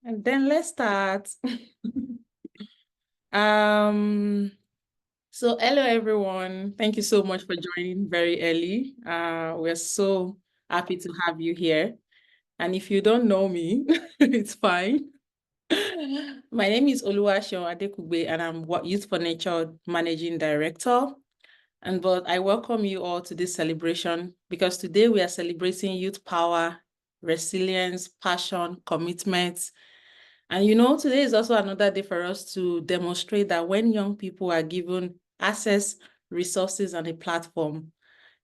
And then let's start. Um, so hello everyone. Thank you so much for joining very early. We're so happy to have you here. And if you don't know me, it's fine. My name is Oluwaseun Adekugbe, and I'm Youth for Nature Managing Director. But I welcome you all to this celebration because today we are celebrating youth power, resilience, passion, commitment. And today is also another day for us to demonstrate that when young people are given access, resources, and a platform,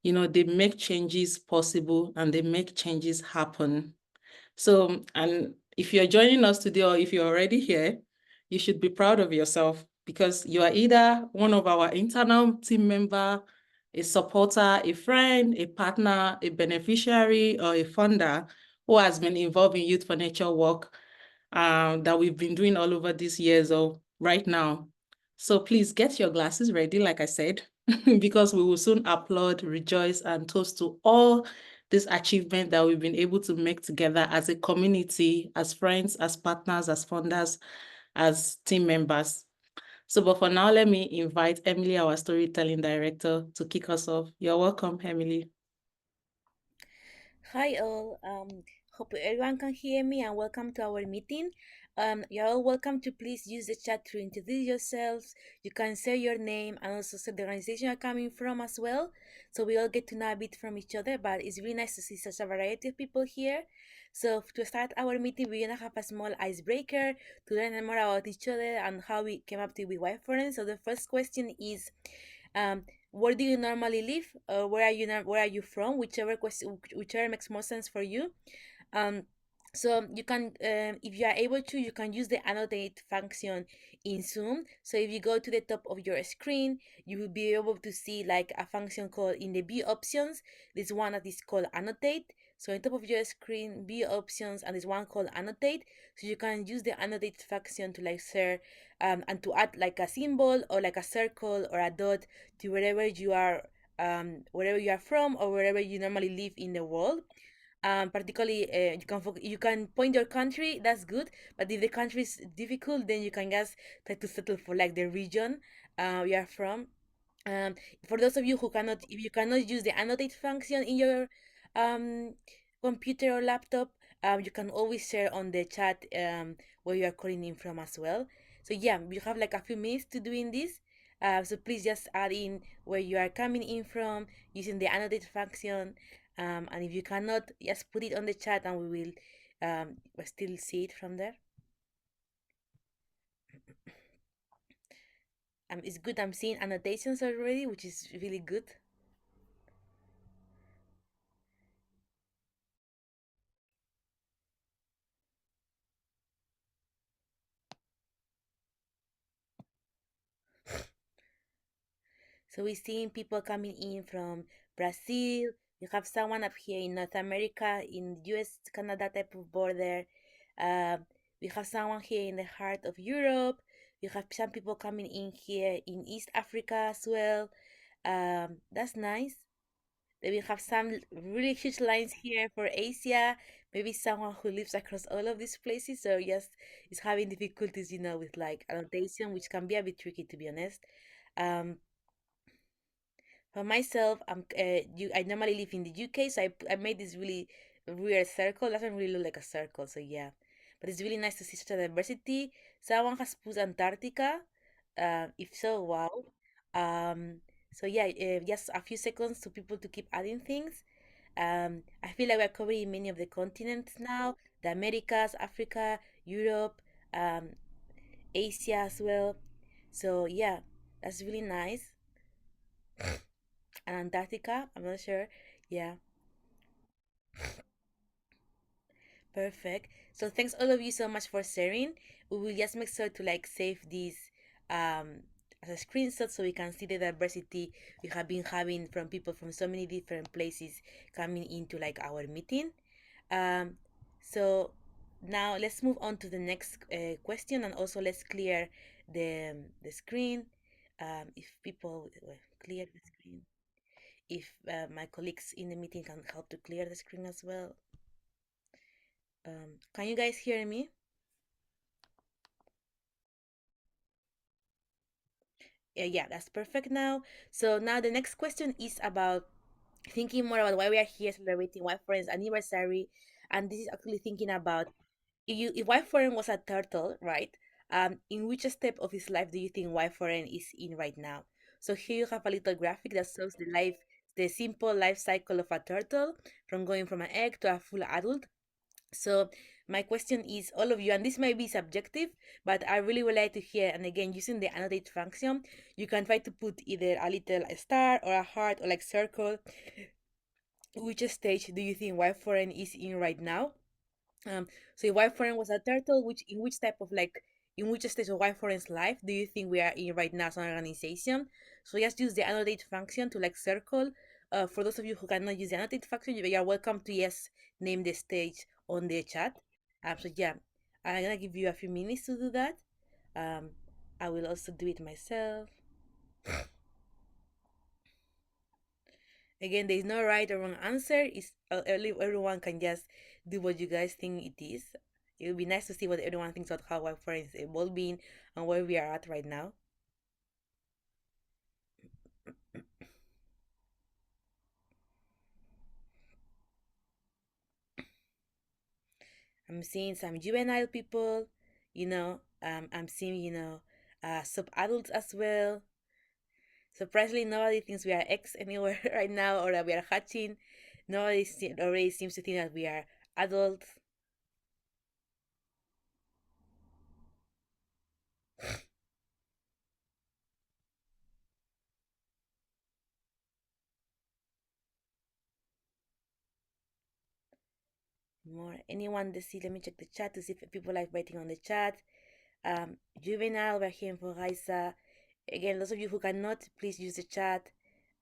they make changes possible and they make changes happen. So, and if you're joining us today or if you're already here, you should be proud of yourself because you are either one of our internal team member, a supporter, a friend, a partner, a beneficiary, or a funder who has been involved in Youth for Nature work that we've been doing all over these years or right now. So please get your glasses ready, like I said, because we will soon applaud, rejoice, and toast to all this achievement that we've been able to make together as a community, as friends, as partners, as funders, as team members. So, but for now, let me invite Emily, our storytelling director, to kick us off. You're welcome, Emily. Hi all. Hope everyone can hear me and welcome to our meeting. You're all welcome to please use the chat to introduce yourselves. You can say your name and also say the organization you're coming from as well. So we all get to know a bit from each other, but it's really nice to see such a variety of people here. So to start our meeting, we're gonna have a small icebreaker to learn more about each other and how we came up to be wife friends. So the first question is where do you normally live? Where are you from? Whichever makes more sense for you. Um, so you can, if you are able to, you can use the annotate function in Zoom. So if you go to the top of your screen, you will be able to see like a function called in the view options. This one that is called annotate. So on top of your screen, view options, and this one called annotate. So you can use the annotate function to like share and to add like a symbol or like a circle or a dot to wherever you are from or wherever you normally live in the world. Particularly, you can point your country. That's good. But if the country is difficult, then you can just try to settle for like the region you are from. Um, for those of you who cannot, if you cannot use the annotate function in your um, computer or laptop, you can always share on the chat where you are calling in from as well. So yeah, you have like a few minutes to doing this. So please just add in where you are coming in from using the annotate function. And if you cannot, just put it on the chat and we will still see it from there. It's good. I'm seeing annotations already, which is really good. So we're seeing people coming in from Brazil. You have someone up here in North America, in US Canada type of border. Uh, we have someone here in the heart of Europe. We have some people coming in here in East Africa as well. That's nice. Then we have some really huge lines here for Asia. Maybe someone who lives across all of these places. So yes, is having difficulties, with like annotation, which can be a bit tricky to be honest. Um, for myself, I normally live in the UK, so I made this really weird circle. Doesn't really look like a circle, so yeah. But it's really nice to see such a diversity. Someone has put Antarctica. If so, wow. Um, so yeah, just a few seconds to people to keep adding things. I feel like we're covering many of the continents now: the Americas, Africa, Europe, um, Asia as well. So yeah, that's really nice. And Antarctica, I'm not sure. Yeah, perfect. So thanks all of you so much for sharing. We will just make sure to like save this um as a screenshot so we can see the diversity we have been having from people from so many different places coming into like our meeting. Um, so now let's move on to the next question and also let's clear the screen. If people clear the screen, if my colleagues in the meeting can help to clear the screen as well. Can you guys hear me? Yeah, that's perfect now. So now the next question is about thinking more about why we are here celebrating White Foreign's anniversary. And this is actually thinking about if White Foreign was a turtle, right? In which step of his life do you think White Foreign is in right now? So here you have a little graphic that shows the simple life cycle of a turtle from going from an egg to a full adult. So my question is all of you, and this may be subjective, but I really would like to hear, and again, using the annotate function, you can try to put either a little star or a heart or like circle. Which stage do you think White Foreign is in right now? Um, so if White Foreign was a turtle, which type of like in which stage of White Foreign's life do you think we are in right now as an organization? So just use the annotate function to like circle. For those of you who cannot use the annotate function, you are welcome to yes name the stage on the chat. So yeah, I'm gonna give you a few minutes to do that. Um, I will also do it myself. Again, there is no right or wrong answer. It's everyone can just do what you guys think it is. It would be nice to see what everyone thinks about how Wi-Fi is evolving and where we are at right now. I'm seeing some juvenile people, I'm seeing, sub-adults as well. Surprisingly, nobody thinks we are X anywhere right now or that we are hatching. Nobody already seems to think that we are adults. More anyone to see? Let me check the chat to see if people are writing on the chat. Juvenile, we're hearing for Raisa. Again, those of you who cannot, please use the chat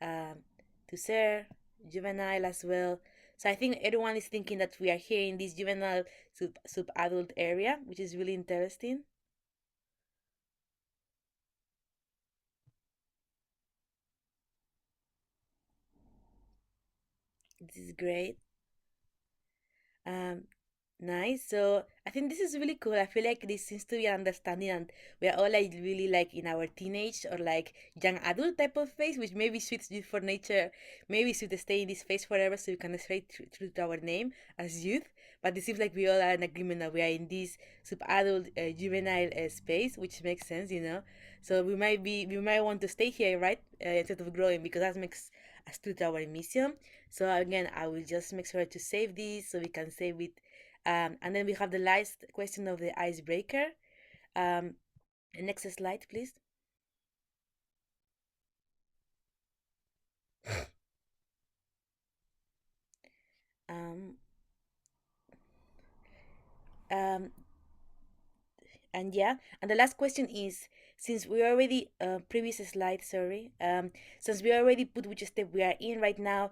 um, to share. Juvenile as well. So I think everyone is thinking that we are here in this juvenile sub adult area, which is really interesting. This is great. Um, Nice. So I think this is really cool. I feel like this seems to be an understanding, and we are all like really like in our teenage or like young adult type of phase, which maybe suits you for nature. Maybe should stay in this phase forever, so we can stay true to our name as youth. But it seems like we all are in agreement that we are in this sub-adult, juvenile space, which makes sense. So we might want to stay here, right, instead of growing, because that makes us true to our mission. So again, I will just make sure to save this so we can save it. And then we have the last question of the icebreaker. Um, Next slide, please. Um, um, and yeah, and the last question is, since we already previous slide, sorry, since we already put which step we are in right now,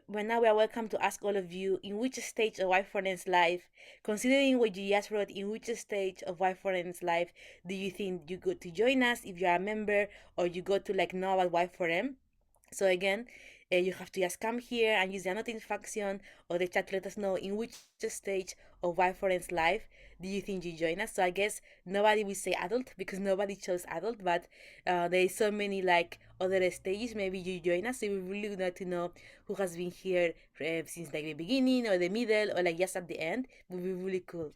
we are welcome to ask all of you in which stage of Y4N's life, considering what you just wrote, in which stage of Y4N's life do you think you go to join us if you are a member, or you go to like know about Y4M? So again, you have to just come here and use the annotating function or the chat to let us know in which stage of Y4N's life do you think you join us. So I guess nobody will say adult because nobody chose adult, but there is so many like other stages. Maybe you join us. So we really would like to know who has been here since like the beginning or the middle or like just at the end. It would be really cool.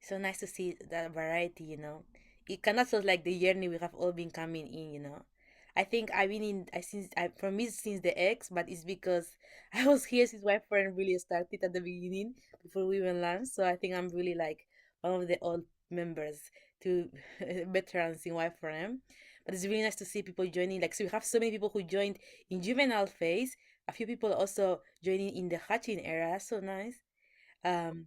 So nice to see that variety. It kind of feels like the journey we have all been coming in. I think I've been in I since I for me since the X, but it's because I was here since my friend really started at the beginning before we even launched. So I think I'm really like one of the old members to veterans in Y4M. But it's really nice to see people joining. Like, so we have so many people who joined in juvenile phase. A few people also joining in the hatching era. That's so nice. Um,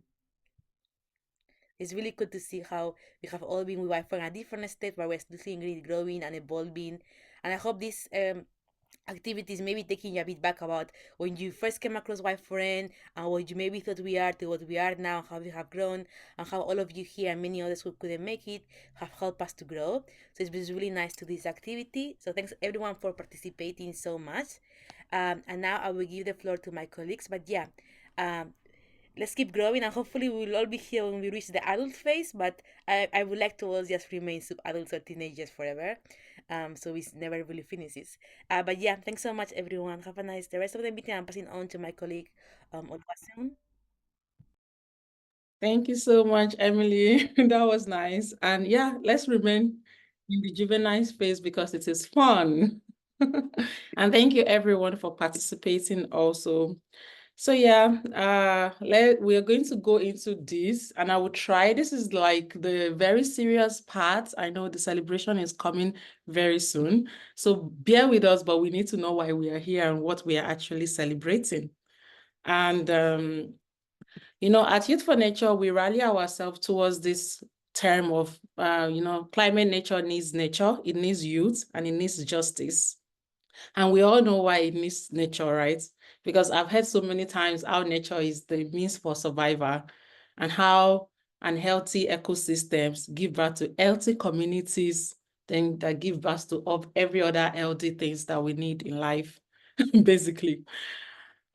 it's really good to see how we have all been with from a different state, but we're still seeing it growing and evolving. And I hope these activities maybe taking you a bit back about when you first came across White Friend and what you maybe thought we are to what we are now, how we have grown, and how all of you here and many others who couldn't make it have helped us to grow. So it's been really nice to this activity. So thanks everyone for participating so much. And now I will give the floor to my colleagues. But yeah, Let's keep growing, and hopefully we'll all be here when we reach the adult phase. But I would like to all just remain sub-adults or teenagers forever. So we never really finishes. But yeah, thanks so much, everyone. Have a nice. The rest of the meeting, I'm passing on to my colleague, Olwasun. Thank you so much, Emily. That was nice. And yeah, let's remain in the juvenile space because it is fun. And thank you everyone for participating also. So yeah, we are going to go into this and I will try. This is like the very serious part. I know the celebration is coming very soon. So bear with us, but we need to know why we are here and what we are actually celebrating. And at Youth for Nature, we rally ourselves towards this term of, climate nature needs nature, it needs youth, and it needs justice. And we all know why it needs nature, right? Because I've heard so many times how nature is the means for survival and how unhealthy ecosystems give birth to healthy communities, then that give birth to every other healthy things that we need in life, basically.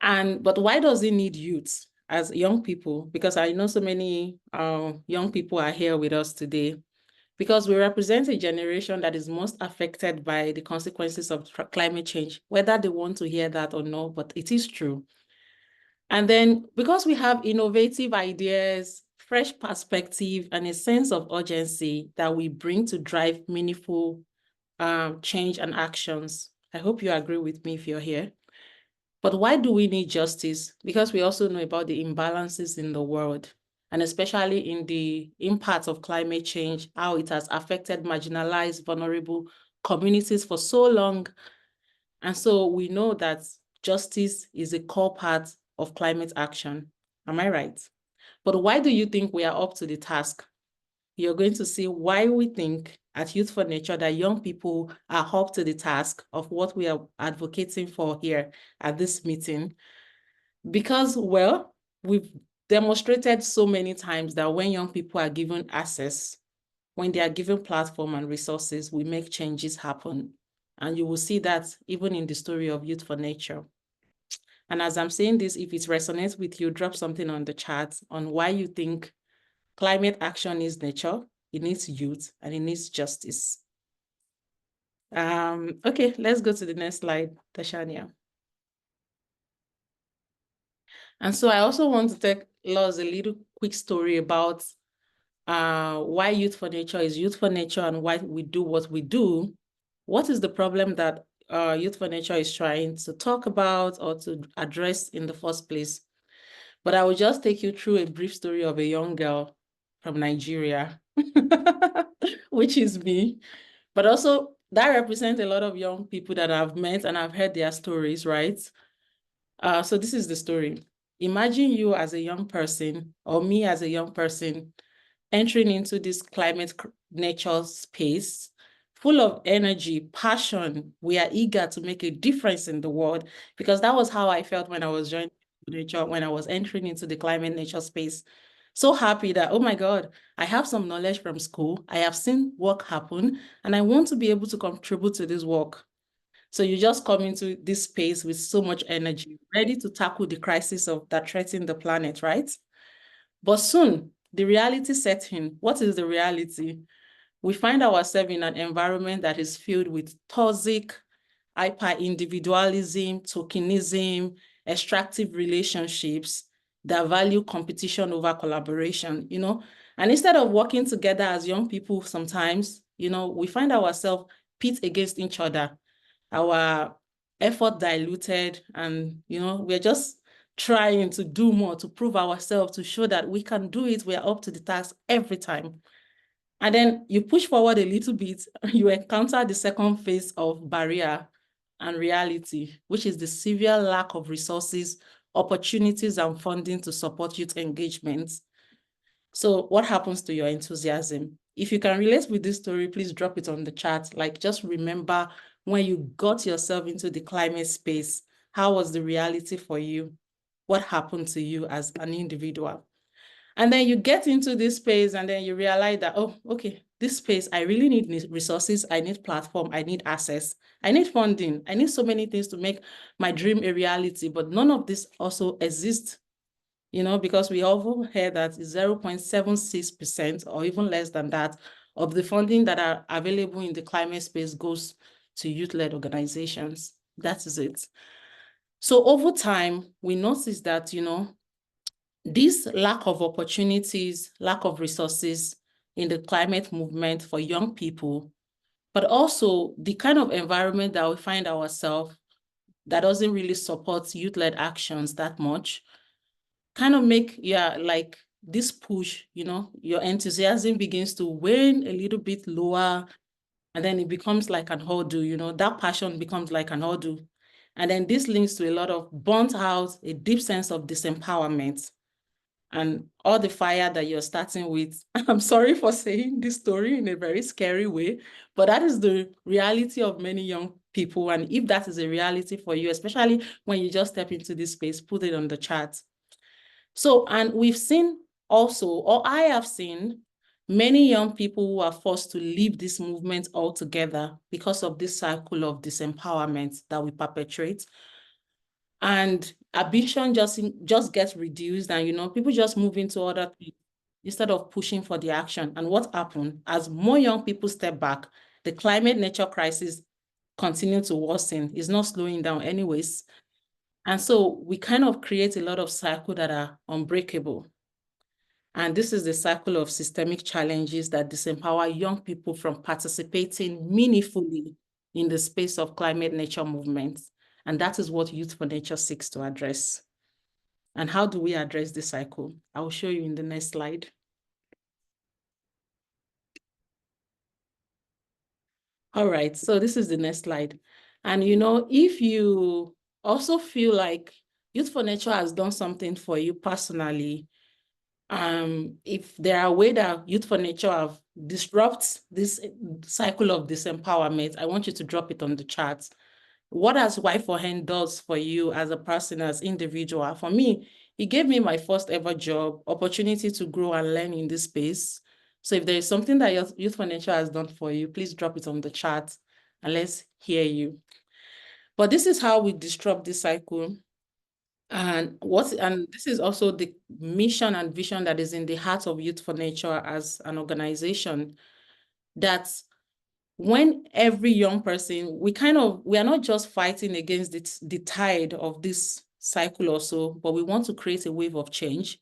But why does it need youth as young people? Because I know so many young people are here with us today because we represent a generation that is most affected by the consequences of climate change, whether they want to hear that or not, but it is true. And then because we have innovative ideas, fresh perspective, and a sense of urgency that we bring to drive meaningful change and actions. I hope you agree with me if you're here. But why do we need justice? Because we also know about the imbalances in the world, and especially in the impact of climate change, how it has affected marginalized, vulnerable communities for so long. And so we know that justice is a core part of climate action. Am I right? But why do you think we are up to the task? You're going to see why we think at Youth for Nature that young people are up to the task of what we are advocating for here at this meeting. Because, well, we've demonstrated so many times that when young people are given access, when they are given platform and resources, we make changes happen. And you will see that even in the story of Youth for Nature. And as I'm saying this, if it resonates with you, drop something on the chat on why you think climate action is nature, it needs youth, and it needs justice. Okay, let's go to the next slide, Tashania. And so I also want to tell us a little quick story about why Youth for Nature is Youth for Nature and why we do what we do. What is the problem that Youth for Nature is trying to talk about or to address in the first place? But I will just take you through a brief story of a young girl from Nigeria, which is me. But also that represents a lot of young people that I've met and I've heard their stories, right? So this is the story. Imagine you as a young person or me as a young person entering into this climate nature space full of energy, passion. We are eager to make a difference in the world because that was how I felt when I was joining nature, when I was entering into the climate nature space. So happy that, oh my God, I have some knowledge from school. I have seen work happen and I want to be able to contribute to this work. So you just come into this space with so much energy, ready to tackle the crisis that threaten the planet, right? But soon, the reality set in. What is the reality? We find ourselves in an environment that is filled with toxic, hyper-individualism, tokenism, extractive relationships that value competition over collaboration, And instead of working together as young people sometimes, we find ourselves pit against each other, our effort diluted, and, we're just trying to do more to prove ourselves, to show that we can do it, we're up to the task every time. And then you push forward a little bit, you encounter the second phase of barrier and reality, which is the severe lack of resources, opportunities, and funding to support youth engagement. So what happens to your enthusiasm? If you can relate with this story, please drop it on the chat. Like, just remember when you got yourself into the climate space, how was the reality for you? What happened to you as an individual? And then you get into this space and then you realize that, oh, okay, this space, I really need resources. I need platform. I need access. I need funding. I need so many things to make my dream a reality, but none of this also exists because we often hear that 0.76% or even less than that of the funding that are available in the climate space goes to youth-led organizations. That is it. So over time, we notice that, this lack of opportunities, lack of resources in the climate movement for young people, but also the kind of environment that we find ourselves that doesn't really support youth-led actions that much, kind of make, like this push, your enthusiasm begins to wane a little bit lower, and then it becomes like an hurdle, that passion becomes like an hurdle. And then this links to a lot of burnt out, a deep sense of disempowerment, and all the fire that you're starting with. I'm sorry for saying this story in a very scary way, but that is the reality of many young people. And if that is a reality for you, especially when you just step into this space, put it on the chat. So, and we've seen also, or I have seen, many young people who are forced to leave this movement altogether because of this cycle of disempowerment that we perpetrate. And ambition just gets reduced, and people just move into other things instead of pushing for the action. And what happened? As more young people step back, the climate nature crisis continue to worsen. It's not slowing down anyways. And so we kind of create a lot of cycles that are unbreakable. And this is the cycle of systemic challenges that disempower young people from participating meaningfully in the space of climate nature movements. And that is what Youth for Nature seeks to address. And how do we address this cycle? I will show you in the next slide. All right, so this is the next slide. And if you also feel like Youth for Nature has done something for you personally, if there are ways that Youth for Nature have disrupted this cycle of disempowerment, I want you to drop it on the chat. What has Y4N does for you as a person, as individual? For me, it gave me my first ever job, opportunity to grow and learn in this space. So if there is something that Youth for Nature has done for you, please drop it on the chat and let's hear you. But this is how we disrupt this cycle. And this is also the mission and vision that is in the heart of Youth for Nature as an organization, that when every young person, we are not just fighting against the tide of this cycle or so, but we want to create a wave of change.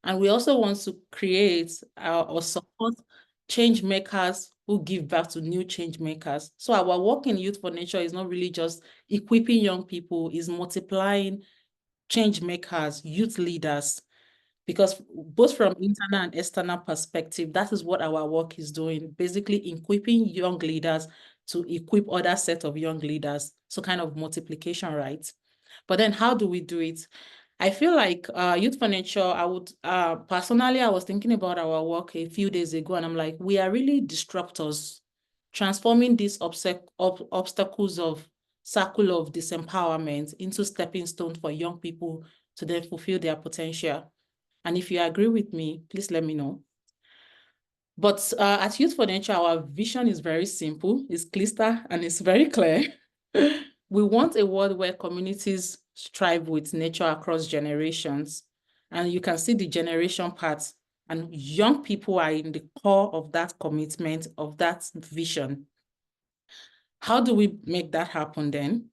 And we also want to create or support change makers who give back to new change makers. So our work in Youth for Nature is not really just equipping young people, is multiplying change makers, youth leaders, because both from internal and external perspective, that is what our work is doing, basically equipping young leaders to equip other set of young leaders. So kind of multiplication, right? But then how do we do it? I feel like Youth for Nature, I would, personally, I was thinking about our work a few days ago, and I'm like, we are really disruptors, transforming these obstacles of circle of disempowerment into stepping stones for young people to then fulfill their potential. And if you agree with me, please let me know. But at Youth for Nature, our vision is very simple, it's clear, and it's very clear. We want a world where communities strive with nature across generations. And you can see the generation part, and young people are in the core of that commitment, of that vision. How do we make that happen then?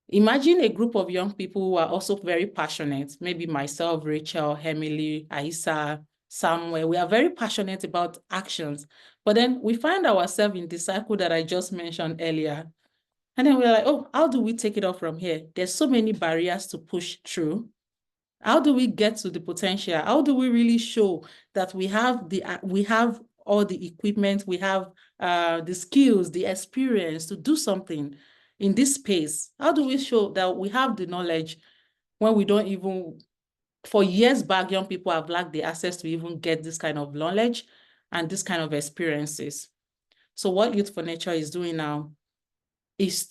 Imagine a group of young people who are also very passionate, maybe myself, Rachel, Emily, Aisa, Samuel. We are very passionate about actions, but then we find ourselves in the cycle that I just mentioned earlier. And then we're like, oh, how do we take it off from here? There's so many barriers to push through. How do we get to the potential? How do we really show that we have all the equipment, we have the skills, the experience to do something in this space? How do we show that we have the knowledge when we don't even, for years back, young people have lacked the access to even get this kind of knowledge and this kind of experiences? So what Youth for Nature is doing now is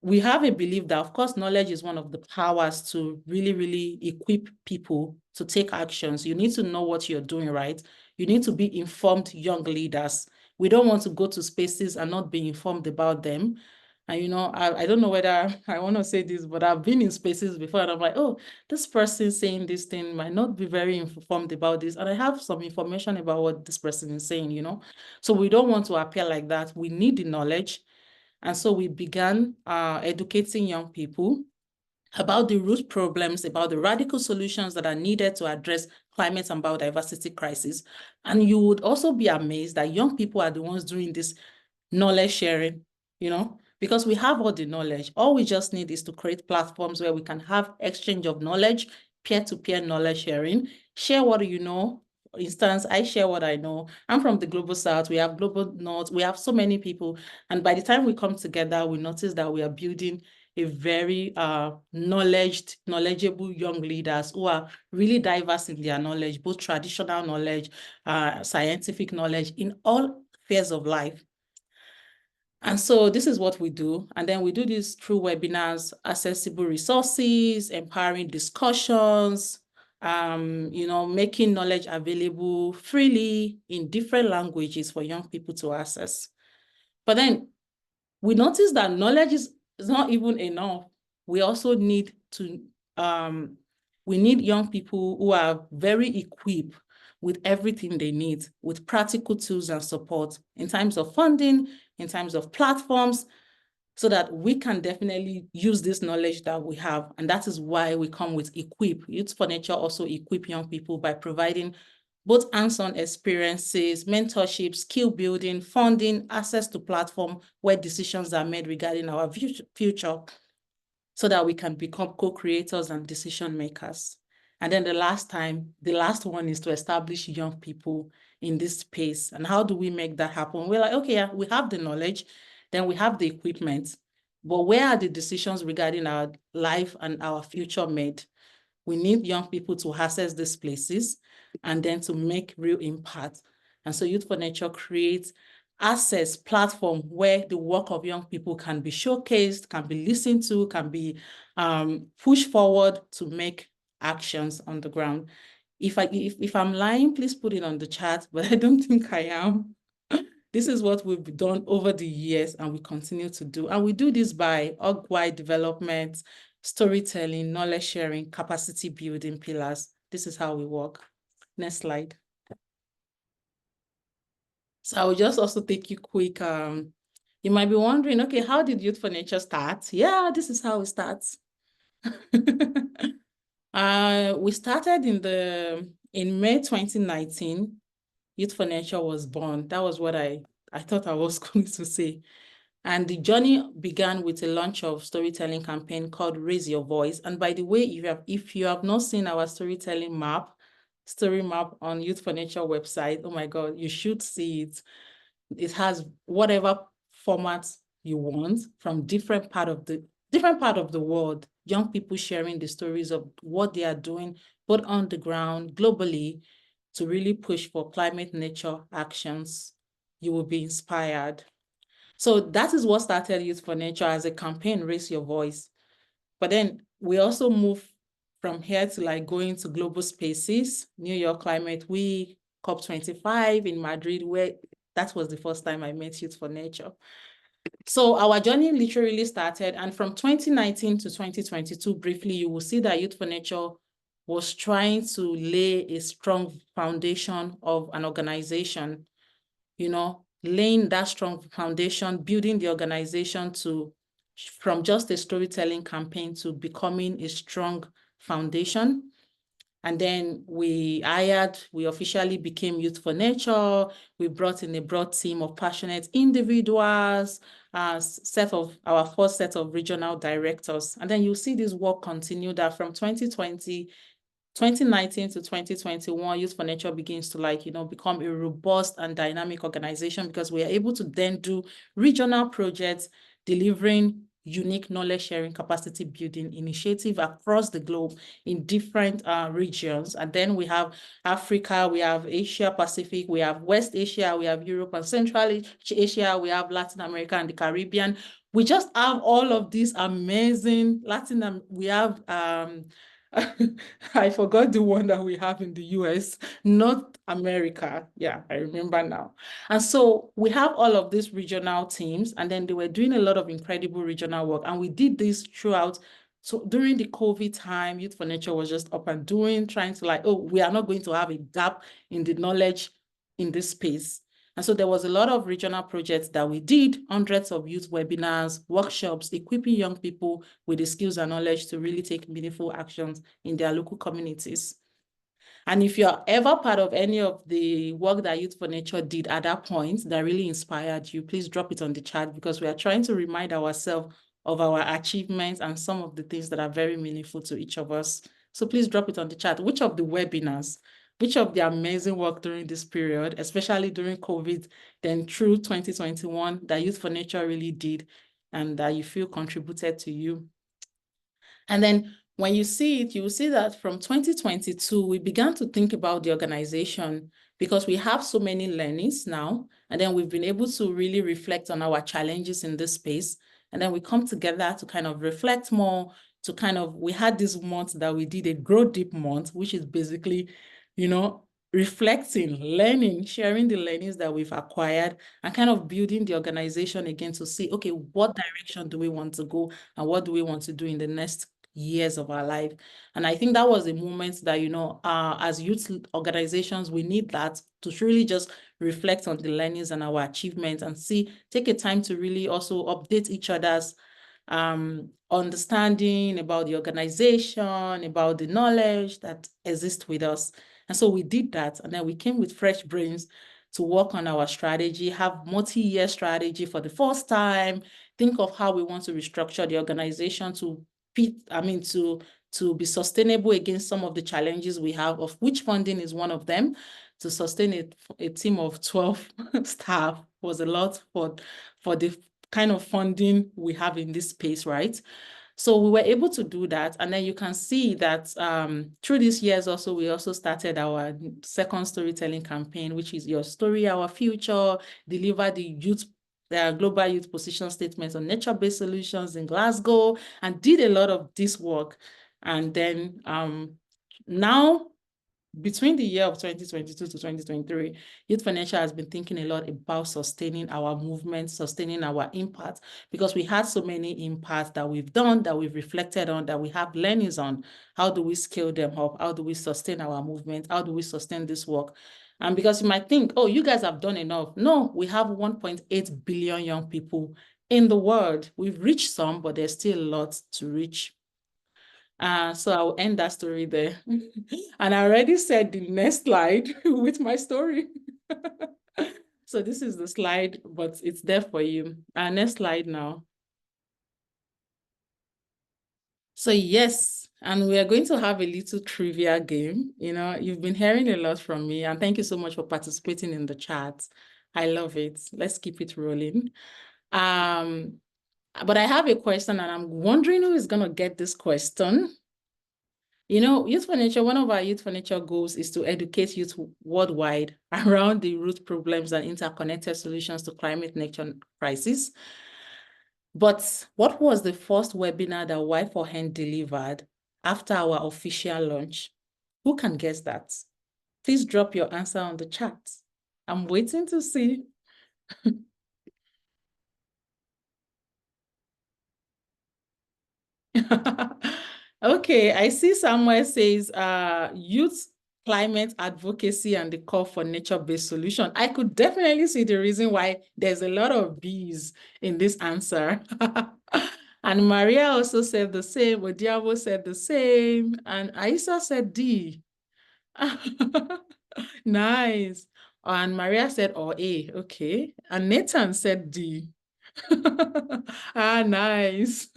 we have a belief that, of course, knowledge is one of the powers to really, really equip people to take actions. You need to know what you're doing, right? You need to be informed young leaders. We don't want to go to spaces and not be informed about them. And, I don't know whether I want to say this, but I've been in spaces before and I'm like, oh, this person saying this thing might not be very informed about this. And I have some information about what this person is saying, So we don't want to appear like that. We need the knowledge. And so we began educating young people about the root problems, about the radical solutions that are needed to address climate and biodiversity crisis. And you would also be amazed that young people are the ones doing this knowledge sharing, because we have all the knowledge. All we just need is to create platforms where we can have exchange of knowledge, peer-to-peer knowledge sharing, share what you know. For instance, I share what I know. I'm from the Global South. We have Global North. We have so many people. And by the time we come together, we notice that we are building a very knowledgeable young leaders who are really diverse in their knowledge, both traditional knowledge, scientific knowledge in all spheres of life. And so this is what we do. And then we do this through webinars, accessible resources, empowering discussions, making knowledge available freely in different languages for young people to access. But then we notice that knowledge is not even enough. We also need to, we need young people who are very equipped with everything they need, with practical tools and support in terms of funding, in terms of platforms, so that we can definitely use this knowledge that we have. And that is why we come with Equip. Youth for Nature also equip young people by providing both hands-on experiences, mentorship, skill building, funding, access to platform where decisions are made regarding our future, so that we can become co-creators and decision makers. And then the last one is to establish young people in this space. And how do we make that happen? We're like, okay, yeah, we have the knowledge, then we have the equipment, but where are the decisions regarding our life and our future made? We need young people to access these places and then to make real impact. And so Youth for Nature creates access platform where the work of young people can be showcased, can be listened to, can be pushed forward to make actions on the ground. If I'm lying, please put it on the chat, but I don't think I am. This is what we've done over the years and we continue to do. And we do this by org-wide development, storytelling, knowledge sharing, capacity building pillars. This is how we work. Next slide. So I will just also take you quick. You might be wondering, okay, how did Youth for Nature start? Yeah, this is how it starts. We started in May 2019. Youth for Nature was born. That was what I thought I was going to say. And the journey began with a launch of storytelling campaign called Raise Your Voice. And by the way, if you have not seen our storytelling map, story map on Youth for Nature website, oh my God, you should see it. It has whatever format you want from different part of the world, young people sharing the stories of what they are doing, both on the ground, globally, to really push for climate nature actions. You will be inspired. So that is what started Youth for Nature as a campaign, Raise Your Voice. But then we also move from here to like going to global spaces, New York Climate Week, COP25 in Madrid, where that was the first time I met Youth for Nature. So our journey literally started, and from 2019 to 2022, briefly, you will see that Youth for Nature was trying to lay a strong foundation of an organization, laying that strong foundation, building the organization from just a storytelling campaign to becoming a strong foundation. And then we officially became Youth for Nature. We brought in a broad team of passionate individuals, our first set of regional directors. And then you'll see this work continue that from 2019 to 2021, Youth for Nature begins to become a robust and dynamic organization, because we are able to then do regional projects delivering unique knowledge sharing, capacity building initiative across the globe in different regions. And then we have Africa, we have Asia Pacific, we have West Asia, we have Europe and Central Asia, we have Latin America and the Caribbean. We just have all of these amazing we have I forgot the one that we have in the US, North America. Yeah, I remember now. And so we have all of these regional teams, and then they were doing a lot of incredible regional work. And we did this throughout. So during the COVID time, Youth for Nature was just up and doing, trying to like, oh, we are not going to have a gap in the knowledge in this space. And so there was a lot of regional projects that we did, hundreds of youth webinars, workshops, equipping young people with the skills and knowledge to really take meaningful actions in their local communities. And if you're ever part of any of the work that Youth for Nature did at that point that really inspired you, please drop it on the chat, because we are trying to remind ourselves of our achievements and some of the things that are very meaningful to each of us. So please drop it on the chat. Which of the webinars, which of the amazing work during this period, especially during COVID, then through 2021, that Youth for Nature really did and that you feel contributed to you? And then when you see it, you will see that from 2022, we began to think about the organization because we have so many learnings now. And then we've been able to really reflect on our challenges in this space. And then we come together to kind of reflect more, to kind of, we had this month that we did a Grow Deep month, which is basically, reflecting, learning, sharing the learnings that we've acquired, and kind of building the organization again to see, okay, what direction do we want to go and what do we want to do in the next years of our life? And I think that was a moment that, as youth organizations, we need that to really just reflect on the learnings and our achievements and take a time to really also update each other's understanding about the organization, about the knowledge that exists with us. And so we did that. And then we came with fresh brains to work on our strategy, have multi-year strategy for the first time, think of how we want to restructure the organization to be sustainable against some of the challenges we have, of which funding is one of them. To sustain a team of 12 staff was a lot for the kind of funding we have in this space, right? So we were able to do that. And then you can see that through these years also, we also started our second storytelling campaign, which is Your Story, Our Future, deliver the global youth position statements on nature-based solutions in Glasgow, and did a lot of this work. And then now, between the year of 2022 to 2023, Youth for Nature has been thinking a lot about sustaining our movement, sustaining our impact, because we had so many impacts that we've done, that we've reflected on, that we have learnings on. How do we scale them up? How do we sustain our movement? How do we sustain this work? And because you might think, oh, you guys have done enough. No, we have 1.8 billion young people in the world. We've reached some, but there's still a lot to reach. So I'll end that story there. And I already said the next slide with my story. So this is the slide, but it's there for you. Next slide now. So yes, and we are going to have a little trivia game. You've been hearing a lot from me, and thank you so much for participating in the chat. I love it. Let's keep it rolling. But I have a question, and I'm wondering who is going to get this question. Youth for Nature, one of our Youth for Nature goals is to educate youth worldwide around the root problems and interconnected solutions to climate nature crisis. But what was the first webinar that Y4N delivered after our official launch? Who can guess that? Please drop your answer on the chat. I'm waiting to see. Okay, I see somewhere says youth climate advocacy and the call for nature-based solution. I could definitely see the reason why there's a lot of B's in this answer. And Maria also said the same, Odiabo said the same, and Aisa said D. Nice. And Maria said, oh, A, okay. And Nathan said D. Nice.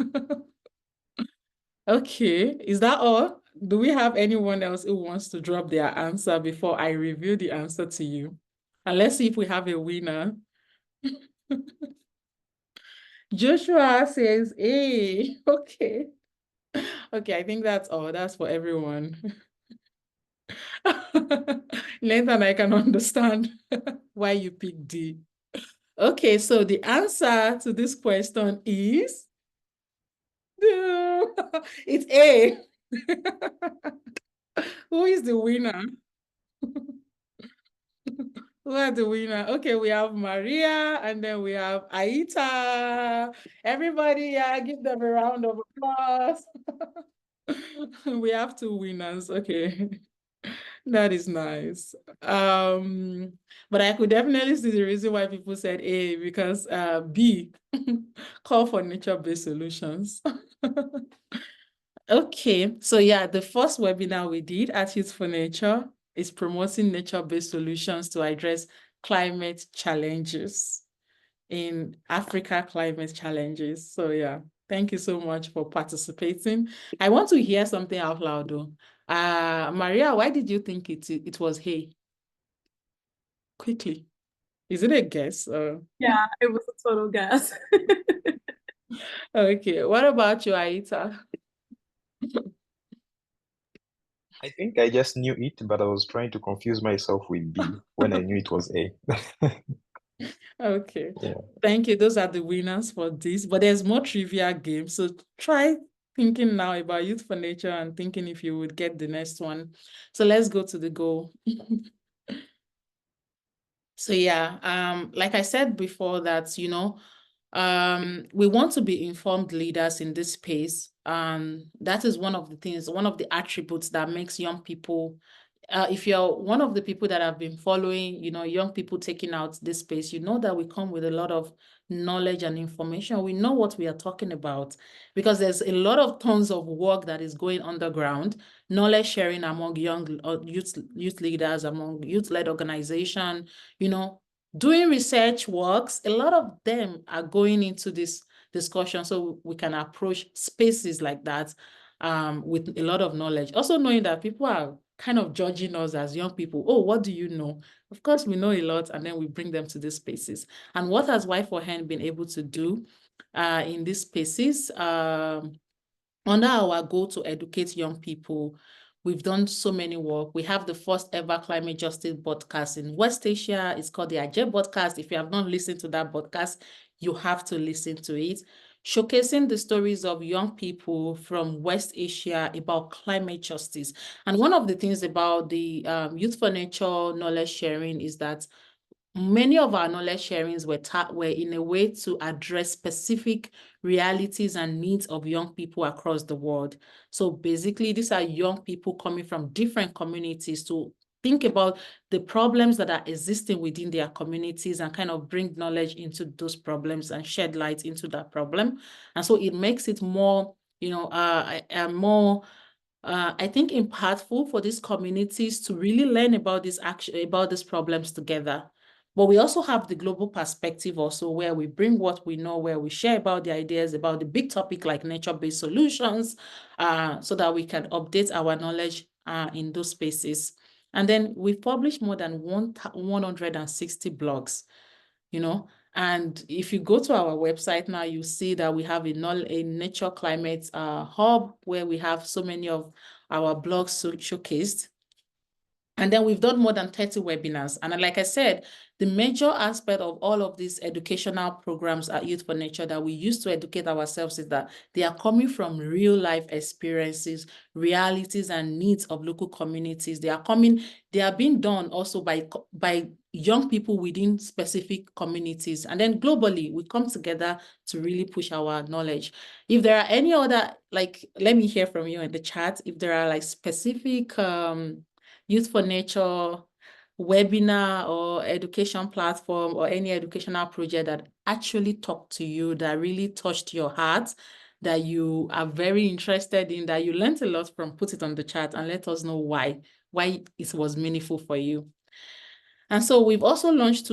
Okay, is that all? Do we have anyone else who wants to drop their answer before I reveal the answer to you? And let's see if we have a winner. Joshua says, hey, okay. Okay, I think that's all. That's for everyone. Nathan, I can understand why you picked D. Okay, so the answer to this question is it's A. Who is the winner? Who are the winner? Okay, we have Maria and then we have Aita. Everybody, yeah, give them a round of applause. We have two winners. Okay. That is nice. But I could definitely see the reason why people said A because B, call for nature-based solutions. Okay, so yeah, the first webinar we did at Youth for Nature is promoting nature-based solutions to address climate challenges in Africa climate challenges. So yeah, thank you so much for participating. I want to hear something out loud though. Maria, why did you think it was hay? Quickly. Is it a guess? Yeah, it was a total guess. Okay, what about you, Aita? I think I just knew it, but I was trying to confuse myself with B when I knew it was A. Okay, Yeah. thank you. Those are the winners for this, but there's more trivia games. So try thinking now about Youth for Nature and thinking if you would get the next one. So let's go to the goal. So yeah, like I said before that, we want to be informed leaders in this space. That is one of the things, one of the attributes that makes young people, if you're one of the people that have been following, young people taking out this space, you know that we come with a lot of knowledge and information. We know what we are talking about because there's a lot of tons of work that is going underground, knowledge sharing among young youth leaders, among youth-led organization, doing research works. A lot of them are going into this discussion so we can approach spaces like that with a lot of knowledge. Also knowing that people are kind of judging us as young people. Oh, what do you know? Of course, we know a lot, and then we bring them to these spaces. And what has Y4Hen been able to do in these spaces? Under our goal to educate young people, we've done so many work. We have the first ever climate justice podcast in West Asia. It's called the Ajay podcast. If you have not listened to that podcast, you have to listen to it, showcasing the stories of young people from West Asia about climate justice. And one of the things about the Youth for Nature knowledge sharing is that many of our knowledge sharings were in a way to address specific realities and needs of young people across the world. So basically, these are young people coming from different communities to think about the problems that are existing within their communities and kind of bring knowledge into those problems and shed light into that problem. And so it makes it more, I think impactful for these communities to really learn about these problems together. But we also have the global perspective also where we bring what we know, where we share about the ideas about the big topic like nature-based solutions, so that we can update our knowledge in those spaces. And then we've published more than 160 blogs, and if you go to our website now, you see that we have a nature climate hub where we have so many of our blogs showcased. And then we've done more than 30 webinars. And like I said, the major aspect of all of these educational programs at Youth for Nature that we use to educate ourselves is that they are coming from real life experiences, realities, and needs of local communities. They are being done also by young people within specific communities. And then globally, we come together to really push our knowledge. If there are any other, let me hear from you in the chat, if there are specific Youth for Nature webinar or education platform or any educational project that actually talked to you, that really touched your heart, that you are very interested in, that you learned a lot from, put it on the chat and let us know why it was meaningful for you. And so we've also launched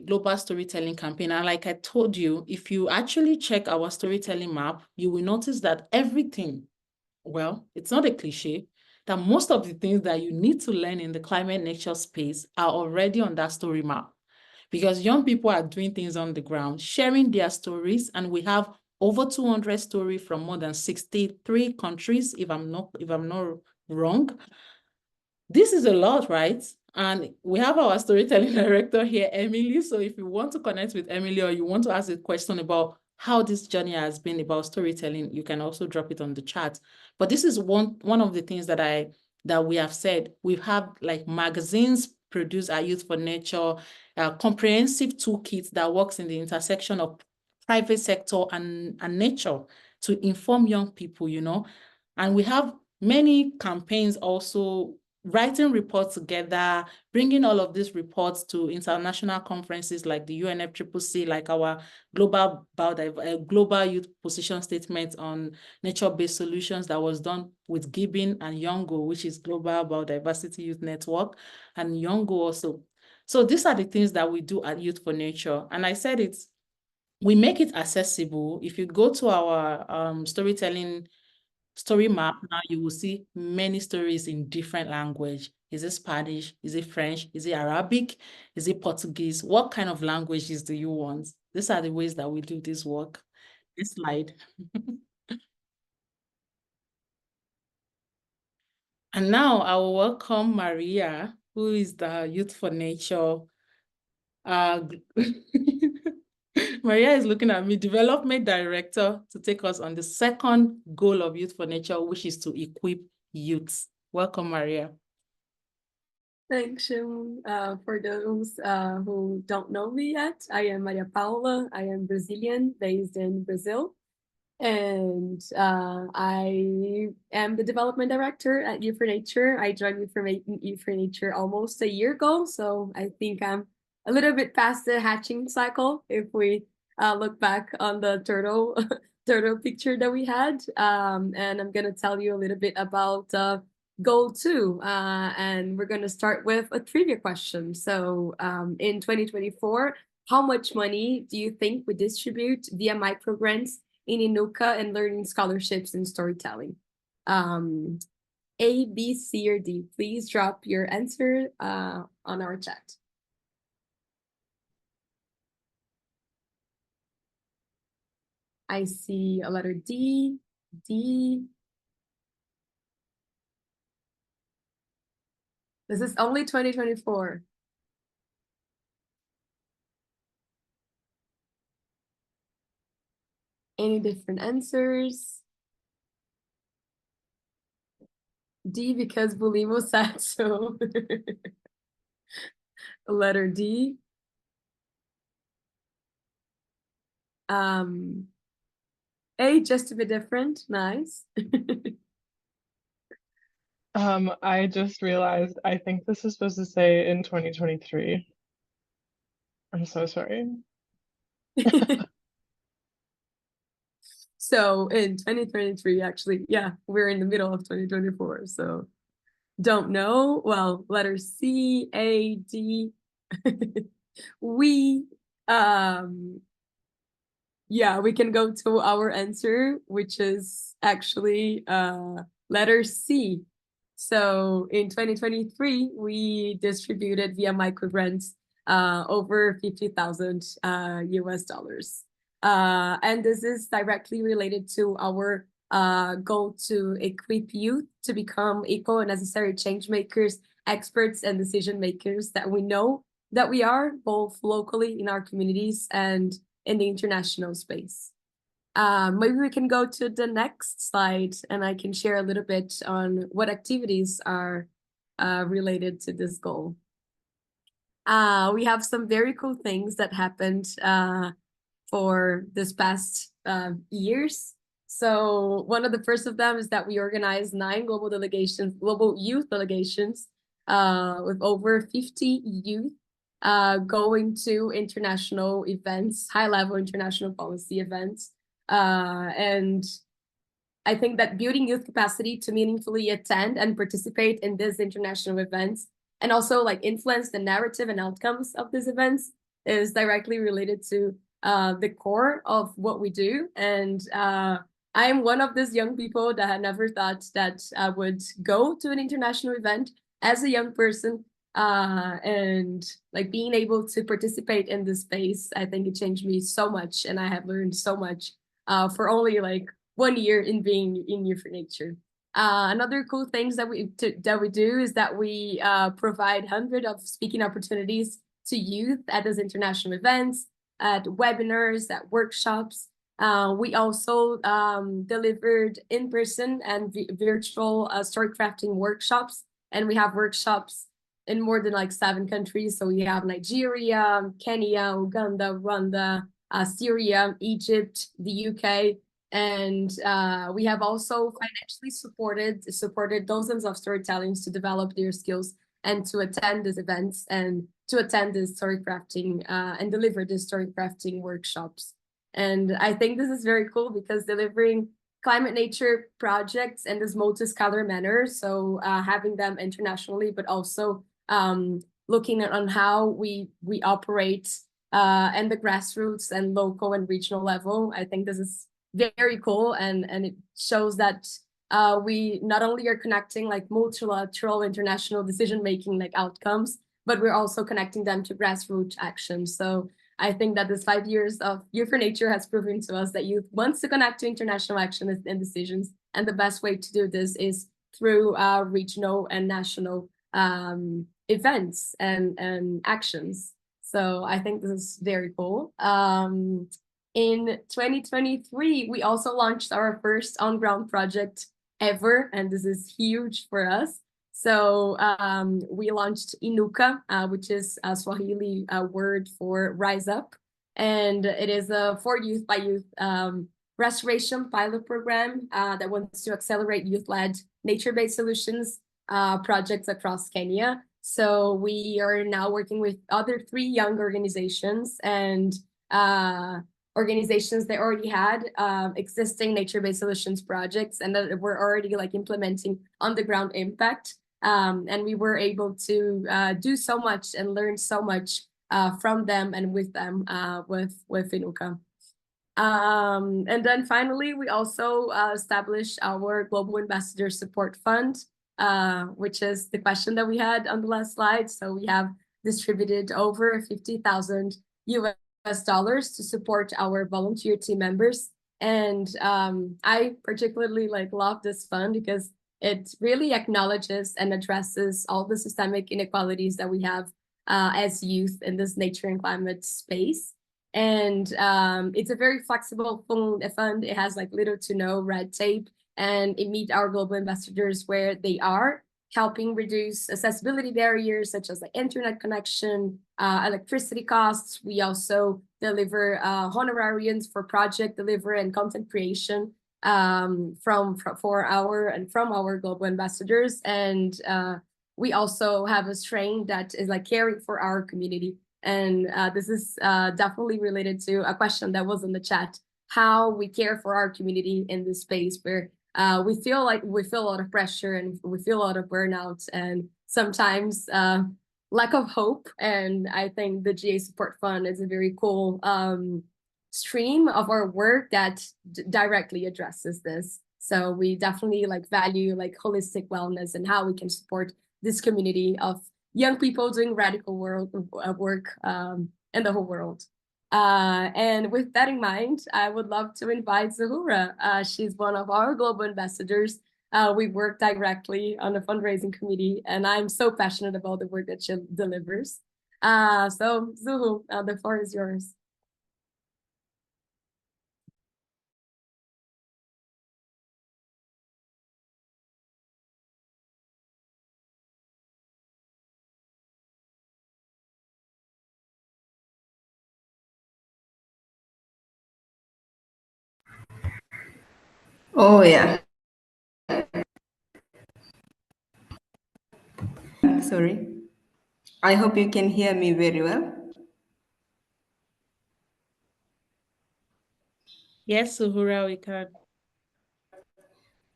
global storytelling campaign. And like I told you, if you actually check our storytelling map, you will notice that everything, well, it's not a cliche, that most of the things that you need to learn in the climate nature space are already on that story map, because young people are doing things on the ground, sharing their stories, and we have over 200 stories from more than 63 countries, if I'm not wrong. This is a lot, right? And we have our storytelling director here, Emily. So if you want to connect with Emily or you want to ask a question about how this journey has been about storytelling, you can also drop it on the chat. But this is one of the things that we have said. We've had like magazines produce our Youth for Nature, a comprehensive toolkit that works in the intersection of private sector and nature to inform young people, you know. And we have many campaigns also writing reports together, bringing all of these reports to international conferences like the UNFCCC, like our global youth position statement on nature-based solutions that was done with Gibbon and Yongo, which is Global Biodiversity Youth Network, and Yongo also. So these are the things that we do at Youth for Nature. And I said we make it accessible. If you go to our storytelling story map, now you will see many stories in different language. Is it Spanish? Is it French? Is it Arabic? Is it Portuguese? What kind of languages do you want? These are the ways that we do this work. This slide. And now I will welcome Maria, who is the Youth for Nature. Maria is looking at me, Development Director, to take us on the second goal of Youth for Nature, which is to equip youths. Welcome, Maria. Thanks, Shim. For those who don't know me yet, I am Maria Paula. I am Brazilian, based in Brazil. And I am the Development Director at Youth for Nature. I joined Youth for Nature almost a year ago, so I think I'm a little bit past the hatching cycle if we look back on the turtle picture that we had. And I'm gonna tell you a little bit about goal 2, and we're gonna start with a trivia question. So in 2024, how much money do you think we distribute via microgrants in Inuka and learning scholarships in storytelling? A, B, C, or D? Please drop your answer on our chat. I see a letter D, D. This is only 2024. Any different answers? D, because Bulimo said so. Letter D. A, just to be different. Nice. I just realized I think this is supposed to say in 2023. I'm so sorry. So in 2023, actually, yeah, we're in the middle of 2024. So don't know. Well, letter C, A, D. We yeah, we can go to our answer, which is actually letter C. So in 2023, we distributed via microgrants over 50,000 US dollars. And this is directly related to our goal to equip youth to become equal and necessary change makers, experts, and decision makers that we know that we are, both locally in our communities and in the international space. Maybe we can go to the next slide and I can share a little bit on what activities are related to this goal. We have some very cool things that happened for this past years. So one of the first of them is that we organized 9 global youth delegations with over 50 youth going to international events, high-level international policy events. And I think that building youth capacity to meaningfully attend and participate in these international events and also like influence the narrative and outcomes of these events is directly related to the core of what we do. And I am one of these young people that had never thought that I would go to an international event as a young person. And like being able to participate in this space, I think it changed me so much, and I have learned so much for only like 1 year in being in Youth for Nature. Another cool things that we do is that we provide hundreds of speaking opportunities to youth at these international events, at webinars, at workshops. We also delivered in-person and virtual story crafting workshops, and we have workshops in more than like 7 countries. So we have Nigeria, Kenya, Uganda, Rwanda, Syria, Egypt, the UK, and we have also financially supported dozens of storytellers to develop their skills and to attend these events and to attend these story crafting and deliver these story crafting workshops. And I think this is very cool because delivering climate nature projects in this multi-scholar manner, so having them internationally, but also looking at on how we operate and the grassroots and local and regional level. I think this is very cool, and it shows that we not only are connecting like multilateral international decision making like outcomes, but we're also connecting them to grassroots action. So I think that this 5 years of Youth for Nature has proven to us that youth wants to connect to international action and decisions, and the best way to do this is through regional and national events and actions. So I think this is very cool. In 2023, we also launched our first on-ground project ever, and this is huge for us. So we launched Inuka, which is a Swahili word for rise up. And it is a for youth by youth restoration pilot program that wants to accelerate youth-led nature-based solutions projects across Kenya. So we are now working with other 3 young organizations and organizations that already had existing nature-based solutions projects and that were already like implementing on-the-ground impact. And we were able to do so much and learn so much from them and with them with Inuka. And then finally, we also established our Global Ambassador Support Fund, which is the question that we had on the last slide. So we have distributed over 50,000 US dollars to support our volunteer team members. And I particularly like love this fund because it really acknowledges and addresses all the systemic inequalities that we have as youth in this nature and climate space. And it's a very flexible fund. It has like little to no red tape, and it meets our global ambassadors where they are, helping reduce accessibility barriers such as like internet connection, electricity costs. We also deliver honorariums for project delivery and content creation from our global ambassadors. And we also have a strain that is like caring for our community. And this is definitely related to a question that was in the chat, how we care for our community in this space where we feel a lot of pressure and we feel a lot of burnout and sometimes lack of hope. And I think the GA Support Fund is a very cool stream of our work that directly addresses this. So we definitely like value like holistic wellness and how we can support this community of young people doing radical work in the whole world. And with that in mind, I would love to invite Zuhura. She's one of our global ambassadors. We work directly on the fundraising committee, and I'm so passionate about the work that she delivers. So Zuhu, the floor is yours. Oh, yeah. Sorry. I hope you can hear me very well. Yes, Zuhura, we can.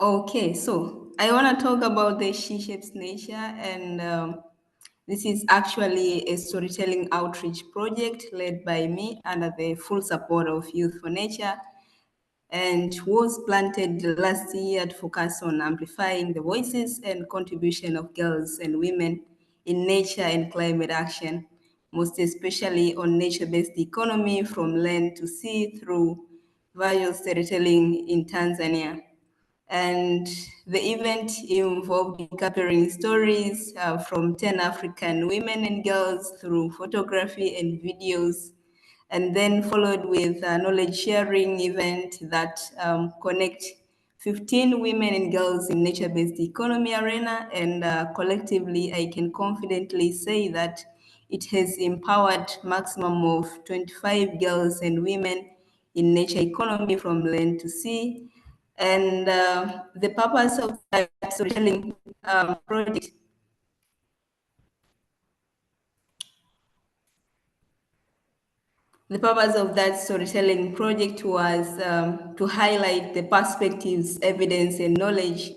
Okay, so I want to talk about the She Shapes Nature, and this is actually a storytelling outreach project led by me under the full support of Youth for Nature, and was planted last year to focus on amplifying the voices and contribution of girls and women in nature and climate action, most especially on nature-based economy from land to sea through visual storytelling in Tanzania. And the event involved capturing stories from 10 African women and girls through photography and videos and then followed with a knowledge sharing event that connect 15 women and girls in nature-based economy arena, and collectively I can confidently say that it has empowered maximum of 25 girls and women in nature economy from land to sea. And the purpose of that storytelling project The purpose of that storytelling project was to highlight the perspectives, evidence, and knowledge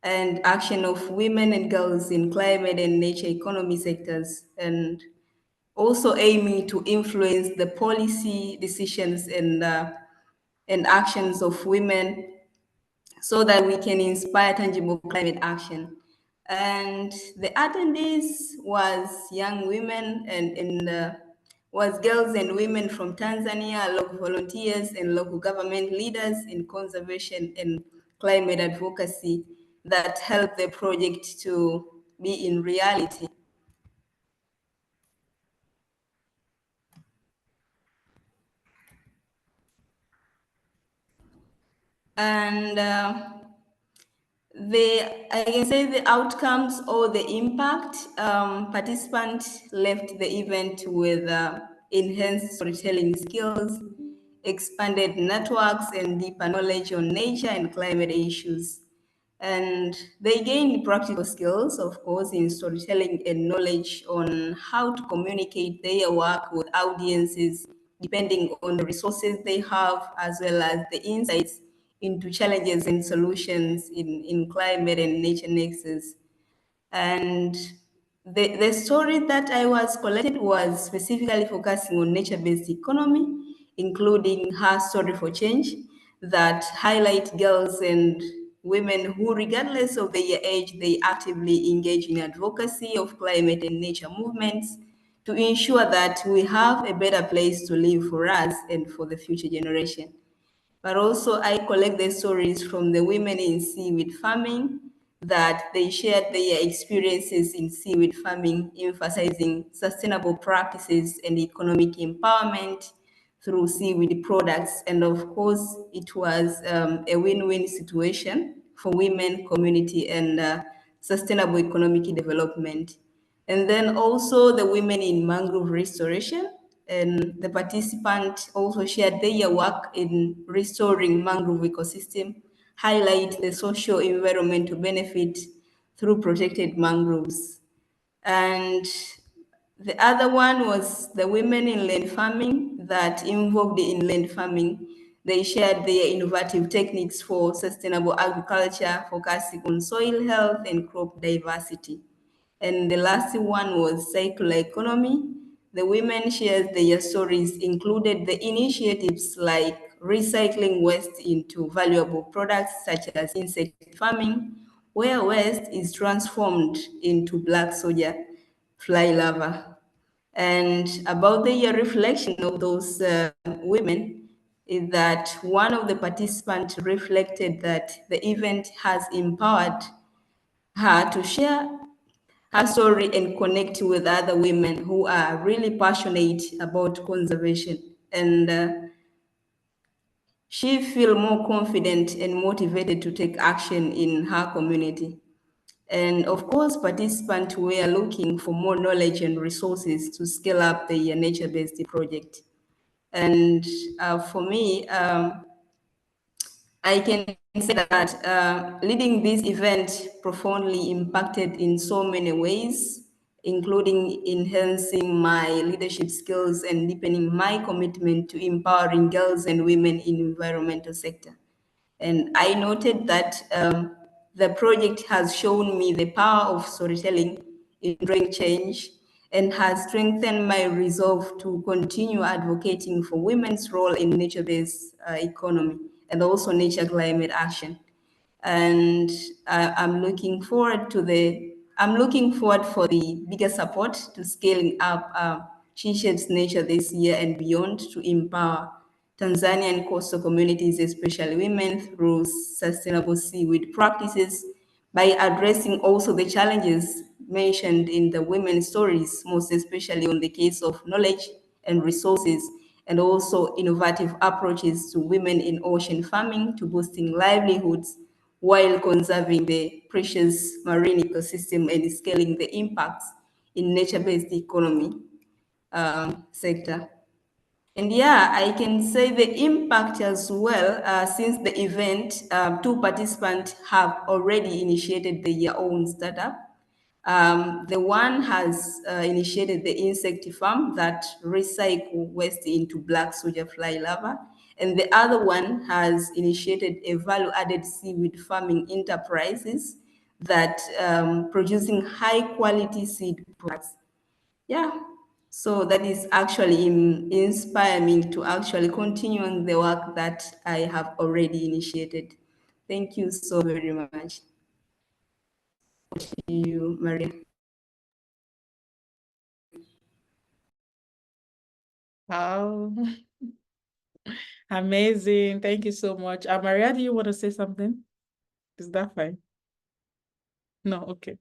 and action of women and girls in climate and nature economy sectors, and also aiming to influence the policy decisions and actions of women so that we can inspire tangible climate action. And the attendees was young women and was girls and women from Tanzania, local volunteers and local government leaders in conservation and climate advocacy that helped the project to be in reality. And I can say the outcomes or the impact, participants left the event with enhanced storytelling skills, expanded networks, and deeper knowledge on nature and climate issues. And they gained practical skills, of course, in storytelling and knowledge on how to communicate their work with audiences, depending on the resources they have, as well as the insights into challenges and solutions in climate and nature nexus. And the story that I was collected was specifically focusing on nature-based economy, including Her Story for Change, that highlight girls and women who, regardless of their age, they actively engage in advocacy of climate and nature movements to ensure that we have a better place to live for us and for the future generation. But also I collect the stories from the women in seaweed farming that they shared their experiences in seaweed farming, emphasizing sustainable practices and economic empowerment through seaweed products. And of course, it was a win-win situation for women, community, and sustainable economic development. And then also the women in mangrove restoration, and the participants also shared their work in restoring mangrove ecosystem, highlight the social environmental benefit through protected mangroves. And the other one was the women in land farming that involved in land farming. They shared their innovative techniques for sustainable agriculture, focusing on soil health and crop diversity. And the last one was circular economy. The women shared their stories, included the initiatives like recycling waste into valuable products such as insect farming, where waste is transformed into black soldier fly larva. And about the reflection of those women is that one of the participants reflected that the event has empowered her to share her story and connect with other women who are really passionate about conservation. And she feel more confident and motivated to take action in her community. And of course, participants were looking for more knowledge and resources to scale up the nature-based project. And for me, I can say that leading this event profoundly impacted in so many ways, including enhancing my leadership skills and deepening my commitment to empowering girls and women in environmental sector. And I noted that the project has shown me the power of storytelling in drawing change and has strengthened my resolve to continue advocating for women's role in nature-based economy and also nature climate action. And I'm looking forward for the bigger support to scaling up She Shapes Nature this year and beyond to empower Tanzanian coastal communities, especially women, through sustainable seaweed practices by addressing also the challenges mentioned in the women's stories, most especially on the case of knowledge and resources, and also innovative approaches to women in ocean farming to boosting livelihoods while conserving the precious marine ecosystem and scaling the impacts in nature-based economy sector. And yeah, I can say the impact as well, since the event, 2 participants have already initiated their own startup. The one has initiated the insect farm that recycle waste into black soldier fly larvae, and the other one has initiated a value-added seaweed farming enterprises that producing high-quality seed products. Yeah, so that is actually inspire me to actually continue on the work that I have already initiated. Thank you so very much. To you, Maria. Wow. Amazing. Thank you so much. Maria, do you want to say something? Is that fine? No, okay.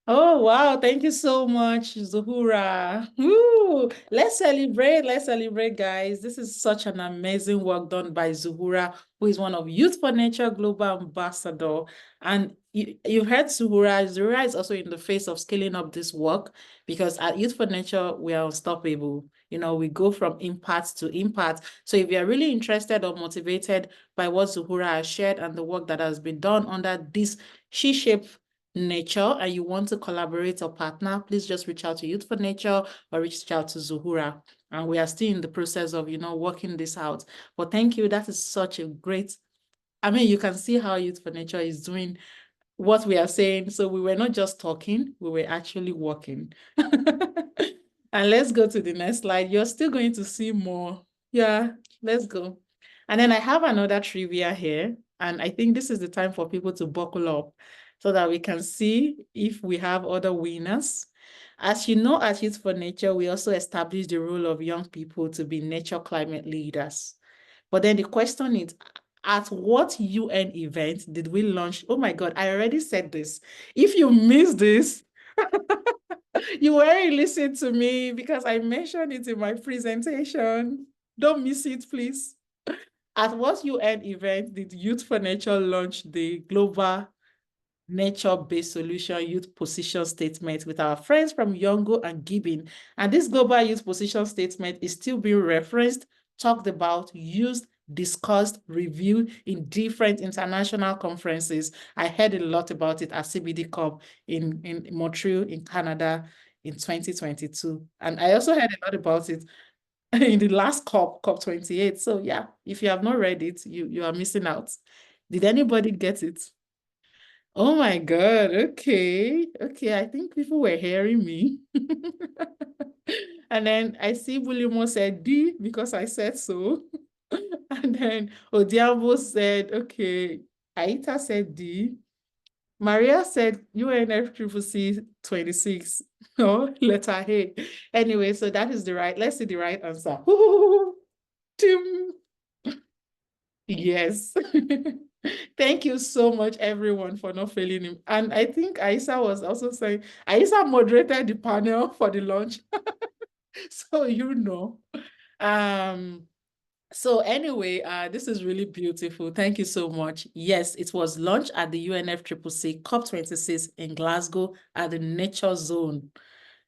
Oh, wow. Thank you so much, Zuhura. Woo! Let's celebrate, guys. This is such an amazing work done by Zuhura, who is one of Youth for Nature Global Ambassador. And you've heard Zuhura. Zuhura is also in the face of scaling up this work, because at Youth for Nature, we are unstoppable. You know, we go from impact to impact. So if you're really interested or motivated by what Zuhura has shared and the work that has been done under this She-Shape Nature, and you want to collaborate or partner, please just reach out to Youth for Nature or reach out to Zuhura. And we are still in the process of, working this out. But thank you. That is such a great, you can see how Youth for Nature is doing what we are saying. So we were not just talking, we were actually working. And let's go to the next slide. You're still going to see more. Yeah, let's go. And then I have another trivia here. And I think this is the time for people to buckle up so that we can see if we have other winners. As you know, at Youth for Nature, we also established the role of young people to be nature climate leaders. But then the question is, at what UN event did we launch? Oh my God, I already said this. If you missed this, you weren't listening to me, because I mentioned it in my presentation. Don't miss it, please. At what UN event did Youth for Nature launch the Global Nature-Based Solution Youth Position Statement with our friends from Yongo and Gibbon? And this Global Youth Position Statement is still being referenced, talked about, used, discussed, reviewed in different international conferences. I heard a lot about it at CBD Cup in Montreal, in Canada, in 2022. And I also heard a lot about it in the last COP28. So yeah, if you have not read it, you are missing out. Did anybody get it? Oh my God, okay. Okay, I think people were hearing me. And then I see Bulimo said D because I said so. And then Odiambo said, okay. Aita said D. Maria said UNFCCC 26. Oh, letter A. Anyway, so that is let's see the right answer. Tim. Yes. Thank you so much, everyone, for not failing him. And I think Aisa was also saying, Aisa moderated the panel for the launch. So so anyway, this is really beautiful. Thank you so much. Yes, it was launched at the UNFCCC COP26 in Glasgow at the Nature Zone.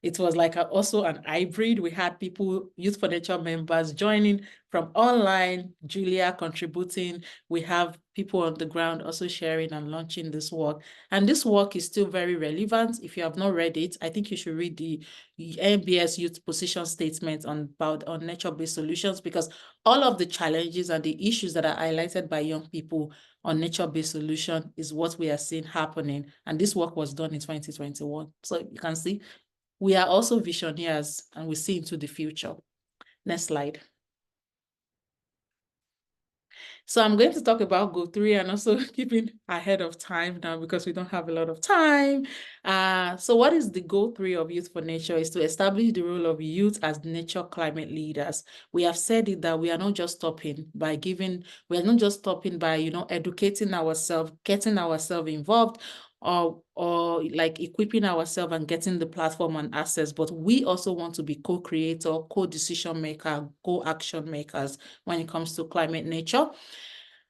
It was like also an hybrid. We had people, Youth for Nature members joining from online, Julia contributing. We have people on the ground also sharing and launching this work. And this work is still very relevant. If you have not read it, I think you should read the NBS Youth Position Statement on nature-based solutions, because all of the challenges and the issues that are highlighted by young people on nature-based solution is what we are seeing happening. And this work was done in 2021. So you can see we are also visionaries and we see into the future. Next slide. So I'm going to talk about Goal 3 and also keeping ahead of time now because we don't have a lot of time. So what is the Goal 3 of Youth for Nature? Is to establish the role of youth as nature climate leaders. We have said it that we are not just stopping by educating ourselves, getting ourselves involved or like equipping ourselves and getting the platform and access, but we also want to be co-creator, co-decision maker, co-action makers when it comes to climate nature.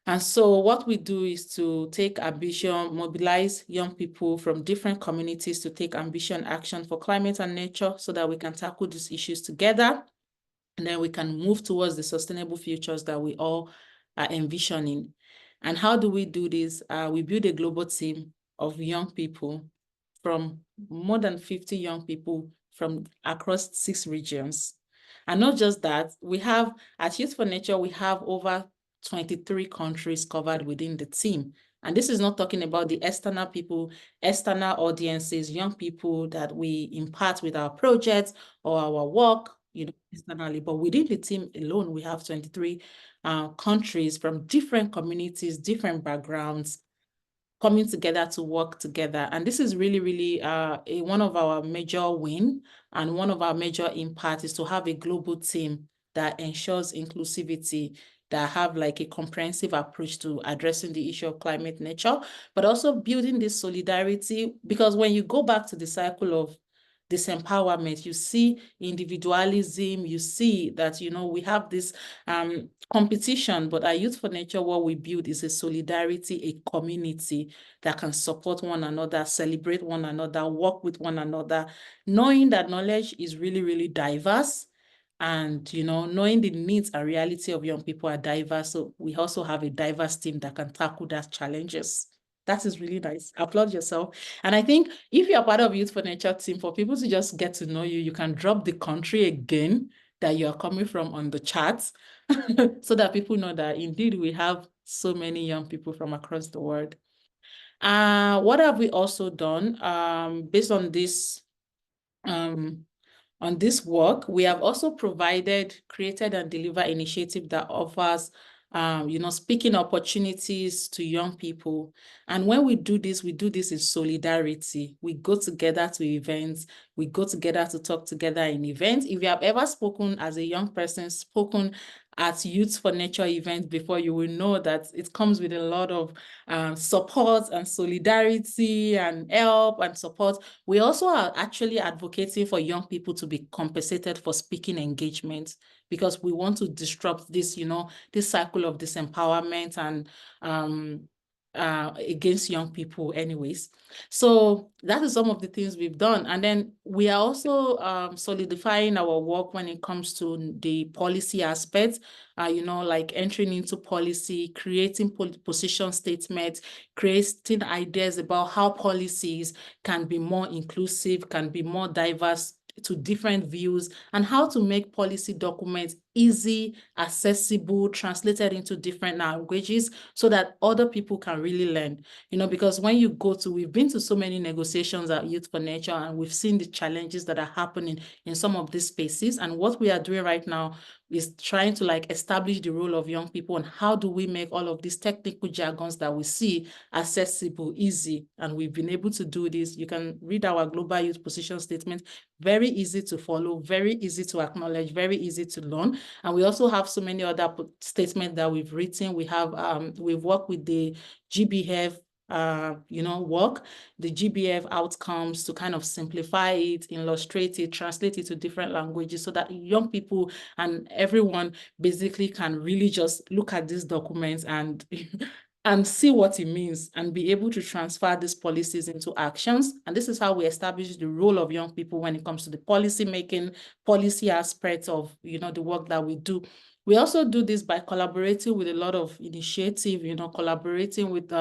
And so what we do is to take ambition, mobilize young people from different communities to take ambition action for climate and nature so that we can tackle these issues together. And then we can move towards the sustainable futures that we all are envisioning. And how do we do this? We build a global team of young people from more than 50 young people from across 6 regions. And not just that, we have, at Youth for Nature, we have over 23 countries covered within the team. And this is not talking about the external people, external audiences, young people that we impart with our projects or our work, externally, but within the team alone, we have 23 countries from different communities, different backgrounds, coming together to work together. And this is really, really one of our major win and one of our major impact is to have a global team that ensures inclusivity, that have like a comprehensive approach to addressing the issue of climate nature, but also building this solidarity, because when you go back to the cycle of disempowerment, you see individualism, you see that, we have this competition, but at Youth for Nature, what we build is a solidarity, a community that can support one another, celebrate one another, work with one another, knowing that knowledge is really, really diverse. And, knowing the needs and reality of young people are diverse. So we also have a diverse team that can tackle those challenges. That is really nice. Applaud yourself. And I think if you're part of Youth for Nature team, for people to just get to know you, you can drop the country again that you are coming from on the charts so that people know that indeed we have so many young people from across the world. What have we also done based on this work? We have also created and delivered initiative that offers speaking opportunities to young people. And when we do this in solidarity. We go together to events, we go together to talk together in events. If you have ever spoken as a young person, spoken at Youth for Nature events before, you will know that it comes with a lot of support and solidarity and help and support. We also are actually advocating for young people to be compensated for speaking engagements, because we want to disrupt this, this cycle of disempowerment and against young people anyways. So that is some of the things we've done. And then we are also solidifying our work when it comes to the policy aspects, like entering into policy, creating position statements, creating ideas about how policies can be more inclusive, can be more diverse to different views, and how to make policy documents easy, accessible, translated into different languages so that other people can really learn. Because when you we've been to so many negotiations at Youth for Nature, and we've seen the challenges that are happening in some of these spaces. And what we are doing right now is trying to establish the role of young people and how do we make all of these technical jargons that we see accessible, easy. And we've been able to do this. You can read our Global Youth Position Statement. Very easy to follow, very easy to acknowledge, very easy to learn. And we also have so many other statements that we've written. We've worked with the GBF work, the GBF outcomes, to kind of simplify it, illustrate it, translate it to different languages so that young people and everyone basically can really just look at these documents and and see what it means and be able to transfer these policies into actions. And this is how we establish the role of young people when it comes to the policy making, policy aspects of, the work that we do. We also do this by collaborating with a lot of initiative, collaborating with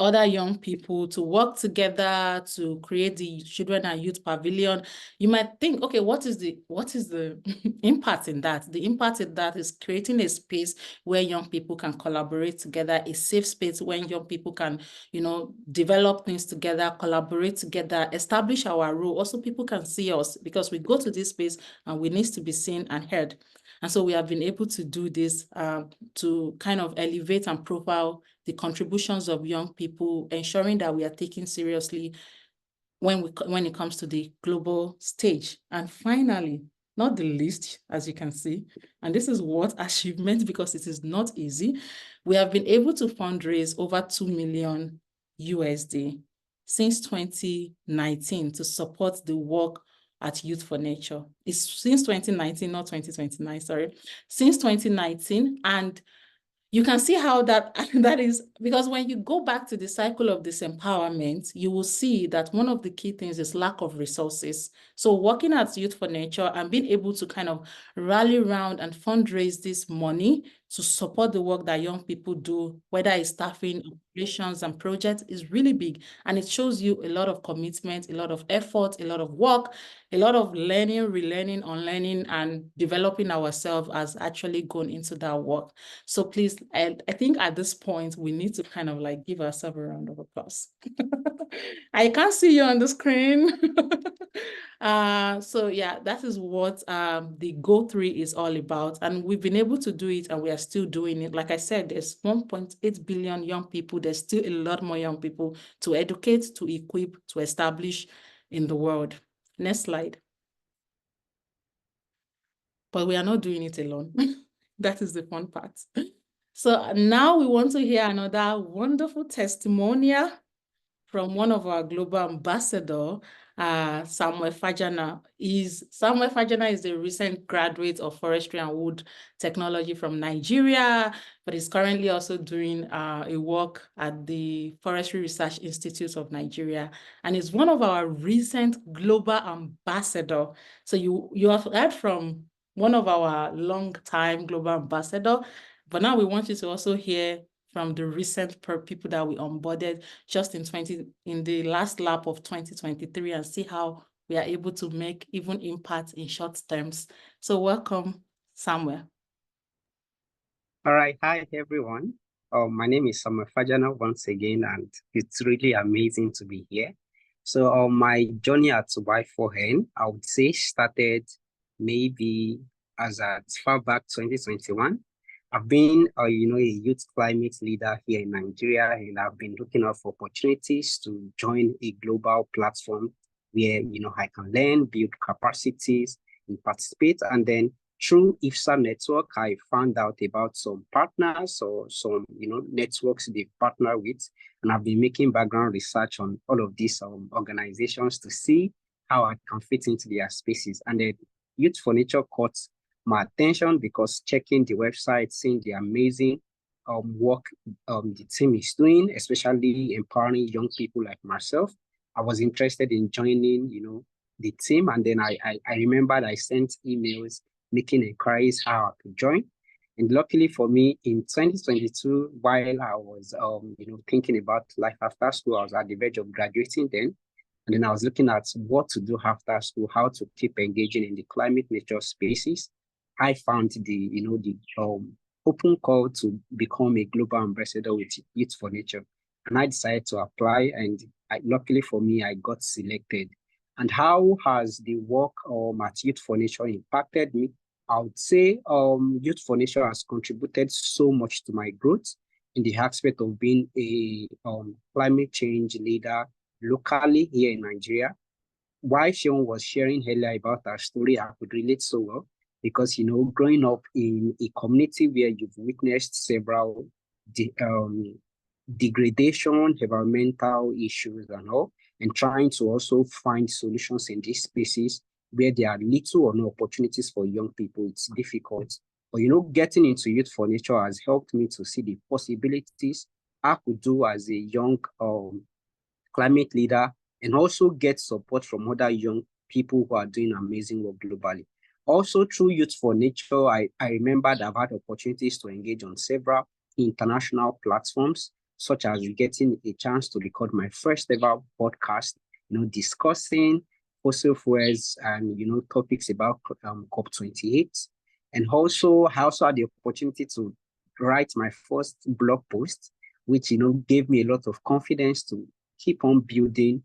other young people to work together to create the Children and Youth Pavilion. You might think, okay, what is the impact in that? The impact in that is creating a space where young people can collaborate together, a safe space where young people can, develop things together, collaborate together, establish our role. Also, people can see us because we go to this space and we need to be seen and heard. And so we have been able to do this to kind of elevate and profile the contributions of young people, ensuring that we are taken seriously when it comes to the global stage. And finally, not the least, as you can see, and this is what achievement, because it is not easy, we have been able to fundraise over 2 million USD since 2019 to support the work at Youth for Nature. It's since 2019, not 2029, sorry. Since 2019, and you can see how that is, because when you go back to the cycle of disempowerment, you will see that one of the key things is lack of resources. So working at Youth for Nature and being able to kind of rally around and fundraise this money to support the work that young people do, whether it's staffing, operations, and projects, is really big. And it shows you a lot of commitment, a lot of effort, a lot of work, a lot of learning, relearning, unlearning, and developing ourselves as actually going into that work. So please, I think at this point, we need to kind of like give ourselves a round of applause. I can't see you on the screen. So yeah, that is what the Go3 is all about. And we've been able to do it, and we are still doing it. Like I said, there's 1.8 billion young people. There's still a lot more young people to educate, to equip, to establish in the world. Next slide. But we are not doing it alone. That is the fun part. So now we want to hear another wonderful testimonial from one of our global ambassadors, Samuel Fajana. Samuel Fajana is a recent graduate of forestry and wood technology from Nigeria, but is currently also doing a work at the Forestry Research Institute of Nigeria, and is one of our recent global ambassadors. So you have heard from one of our long-time global ambassador, but now we want you to also hear from the recent people that we onboarded just in the last lap of 2023, and see how we are able to make even impact in short terms. So welcome, Samuel. All right, hi everyone. My name is Samuel Fajana once again, and it's really amazing to be here. So my journey at Y4N, I would say, started maybe as far back 2021. I've been, a youth climate leader here in Nigeria, and I've been looking out for opportunities to join a global platform where, I can learn, build capacities, and participate. And then through IFSA network, I found out about some partners or some, networks they partner with, and I've been making background research on all of these organizations to see how I can fit into their spaces. And then Youth for Nature caught my attention because checking the website, seeing the amazing work the team is doing, especially empowering young people like myself, I was interested in joining, the team. And then I remembered I sent emails making inquiries how I could join. And luckily for me, in 2022, while I was, thinking about life after school, I was at the verge of graduating then. And then I was looking at what to do after school, how to keep engaging in the climate nature spaces. I found the open call to become a global ambassador with Youth for Nature. And I decided to apply, and luckily for me, I got selected. And how has the work at Youth for Nature impacted me? I would say Youth for Nature has contributed so much to my growth in the aspect of being a climate change leader locally here in Nigeria. While Sean was sharing earlier about our story, I could relate so well because, growing up in a community where you've witnessed several degradation, environmental issues and all, and trying to also find solutions in these spaces where there are little or no opportunities for young people, it's difficult. But, getting into Youth for Nature has helped me to see the possibilities I could do as a young climate leader, and also get support from other young people who are doing amazing work globally. Also, through Youth for Nature, I remembered I've had opportunities to engage on several international platforms, such as getting a chance to record my first ever podcast, discussing fossil fuels and, topics about COP28. And also, I also had the opportunity to write my first blog post, which, gave me a lot of confidence to keep on building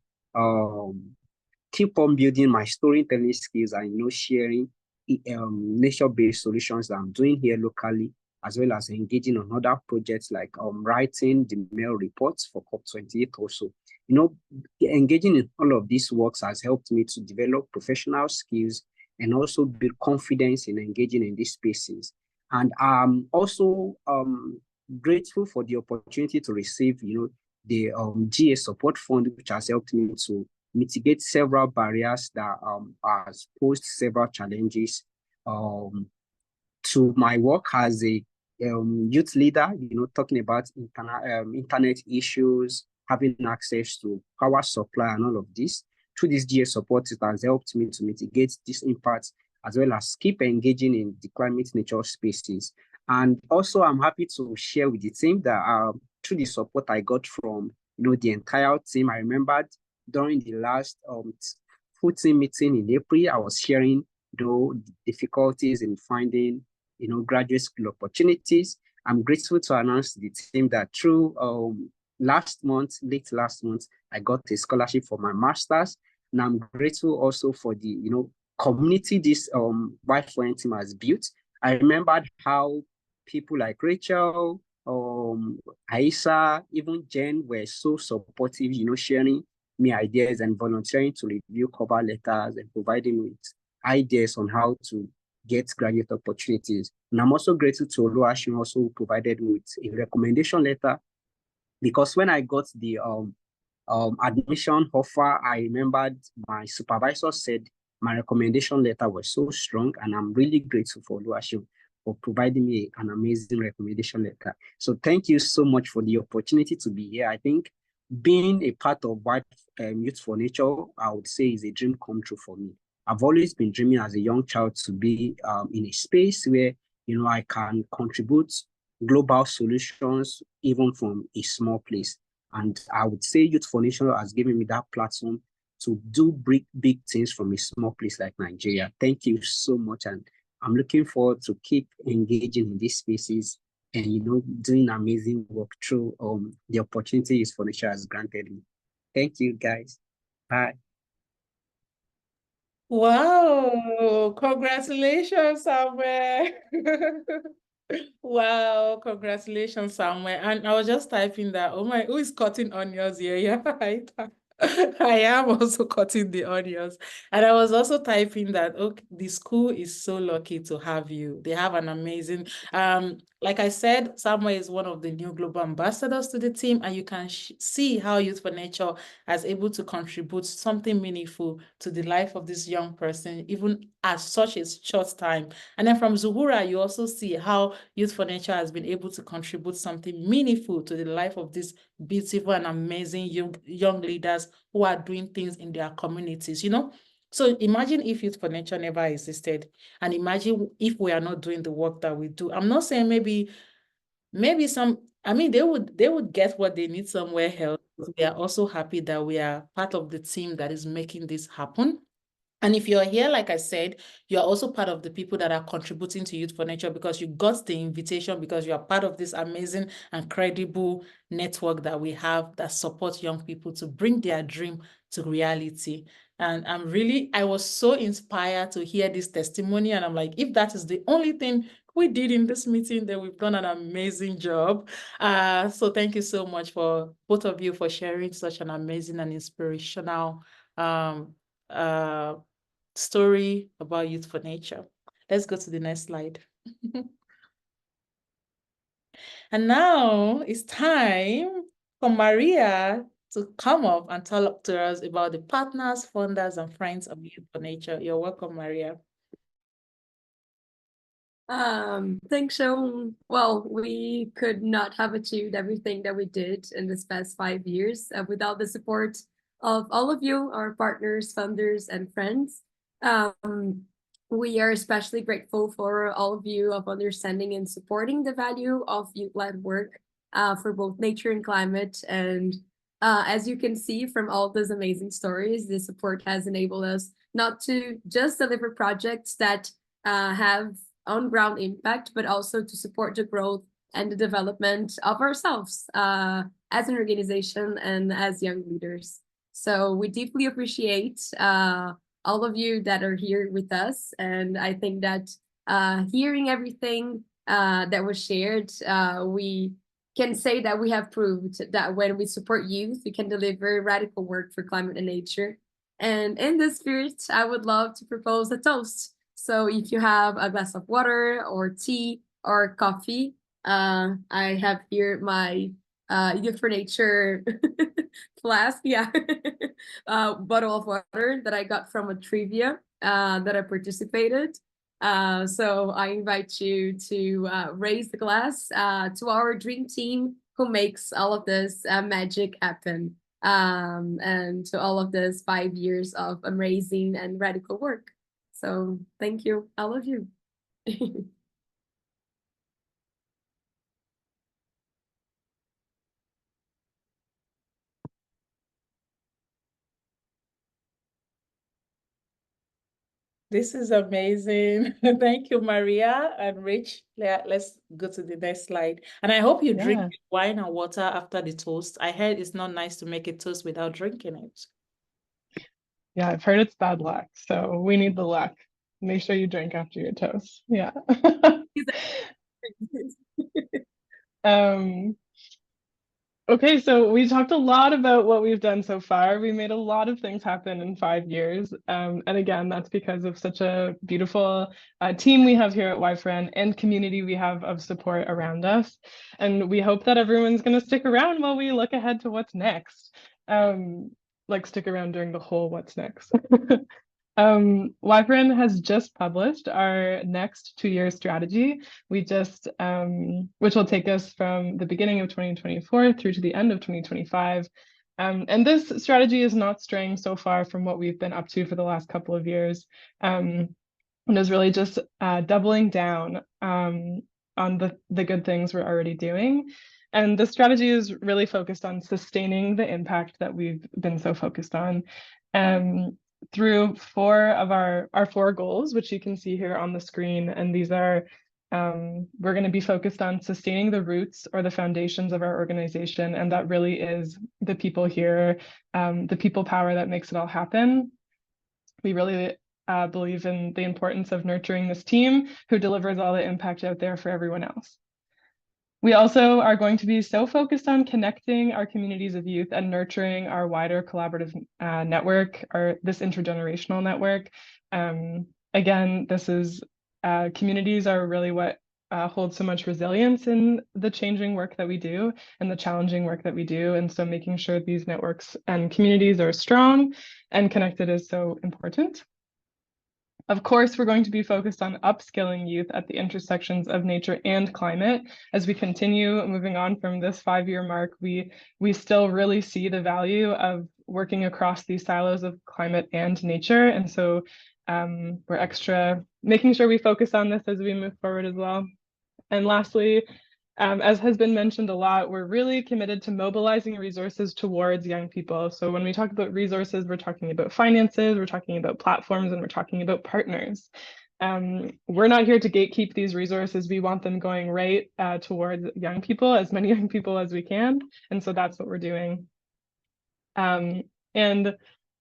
my storytelling skills and, sharing nature-based solutions that I'm doing here locally, as well as engaging on other projects like writing the mail reports for COP28 also. Engaging in all of these works has helped me to develop professional skills and also build confidence in engaging in these spaces. And I'm also grateful for the opportunity to receive, the GA Support Fund, which has helped me to mitigate several barriers that has posed several challenges to my work as a youth leader, talking about internet issues, having access to power supply and all of this. Through this GA support, it has helped me to mitigate this impact, as well as keep engaging in the climate nature spaces. And also, I'm happy to share with the team that through the support I got from the entire team, I remembered during the last full team meeting in April, I was sharing the difficulties in finding graduate school opportunities. I'm grateful to announce to the team that through late last month, I got a scholarship for my master's. And I'm grateful also for the community this Y4N team has built. I remembered how people like Rachel, Aisha, even Jen were so supportive, sharing me ideas and volunteering to review cover letters and providing me with ideas on how to get graduate opportunities. And I'm also grateful to Oluwaseun, also who provided me with a recommendation letter, because when I got the admission offer, I remembered my supervisor said my recommendation letter was so strong, and I'm really grateful for Oluwaseun for providing me an amazing recommendation letter. So thank you so much for the opportunity to be here. I think being a part of Youth for Nature, I would say, is a dream come true for me. I've always been dreaming as a young child to be in a space where I can contribute global solutions even from a small place. And I would say Youth for Nature has given me that platform to do big things from a small place like Nigeria. Thank you so much, and I'm looking forward to keep engaging in these spaces and doing amazing work through the opportunity Youth for Nature has granted me. Thank you, guys. Bye. Wow, congratulations, Samuel. Wow, congratulations, Samuel. And I was just typing that, oh my, who is cutting onions here? Yeah, I am also cutting the onions. And I was also typing that, okay, the school is so lucky to have you. They have an amazing, like I said, Samuel is one of the new global ambassadors to the team, and you can see how Youth for Nature is able to contribute something meaningful to the life of this young person, even at such a short time. And then from Zuhura, you also see how Youth for Nature has been able to contribute something meaningful to the life of these beautiful and amazing young leaders who are doing things in their communities, So imagine if Youth for Nature never existed, and imagine if we are not doing the work that we do. I'm not saying maybe some, they would get what they need somewhere else. We are also happy that we are part of the team that is making this happen. And if you're here, like I said, you're also part of the people that are contributing to Youth for Nature because you got the invitation, because you are part of this amazing and credible network that we have that supports young people to bring their dream to reality. And I was so inspired to hear this testimony. And I'm like, if that is the only thing we did in this meeting, then we've done an amazing job. So thank you so much for both of you for sharing such an amazing and inspirational story about Youth for Nature. Let's go to the next slide. And now it's time for Maria to come up and talk to us about the partners, funders, and friends of Youth for Nature. You're welcome, Maria. Thanks, Shaun. Well, we could not have achieved everything that we did in this past 5 years without the support of all of you, our partners, funders, and friends. We are especially grateful for all of you of understanding and supporting the value of youth-led work for both nature and climate. And as you can see from all those amazing stories, the support has enabled us not to just deliver projects that have on-ground impact, but also to support the growth and the development of ourselves as an organization and as young leaders. So we deeply appreciate all of you that are here with us. And I think that hearing everything that was shared, we can say that we have proved that when we support youth, we can deliver radical work for climate and nature. And in this spirit, I would love to propose a toast. So if you have a glass of water or tea or coffee, I have here my Youth for Nature flask, yeah, bottle of water that I got from a trivia that I participated. So I invite you to raise the glass to our dream team who makes all of this magic happen, and to all of this 5 years of amazing and radical work. So thank you, all of you. This is amazing. Thank you, Maria and Rich. Let's go to the next slide. And I hope you drink Yeah. wine and water after the toast. I heard it's not nice to make a toast without drinking it. Yeah, I've heard it's bad luck, so we need the luck. Make sure you drink after your toast. Yeah. Um, okay, so we talked a lot about what we've done so far. We made a lot of things happen in 5 years. And again, that's because of such a beautiful team we have here at YFREN and community we have of support around us. And we hope that everyone's going to stick around while we look ahead to what's next. Like stick around during the whole what's next. YFREN has just published our next 2-year strategy. We just, which will take us from the beginning of 2024 through to the end of 2025. And this strategy is not straying so far from what we've been up to for the last couple of years. And is really just doubling down on the good things we're already doing. And the strategy is really focused on sustaining the impact that we've been so focused on. Through 4 of our 4 goals, which you can see here on the screen. And these are, we're going to be focused on sustaining the roots or the foundations of our organization. And that really is the people here, the people power that makes it all happen. We really believe in the importance of nurturing this team who delivers all the impact out there for everyone else. We also are going to be so focused on connecting our communities of youth and nurturing our wider collaborative network, or this intergenerational network. Again, this is communities are really what holds so much resilience in the changing work that we do and the challenging work that we do. And so making sure these networks and communities are strong and connected is so important. Of course, we're going to be focused on upskilling youth at the intersections of nature and climate. As we continue moving on from this 5-year mark, we still really see the value of working across these silos of climate and nature. And so we're making sure we focus on this as we move forward as well. And lastly, as has been mentioned a lot, we're really committed to mobilizing resources towards young people. So when we talk about resources, we're talking about finances, we're talking about platforms, and we're talking about partners. We're not here to gatekeep these resources. We want them going right towards young people, as many young people as we can. And so that's what we're doing. And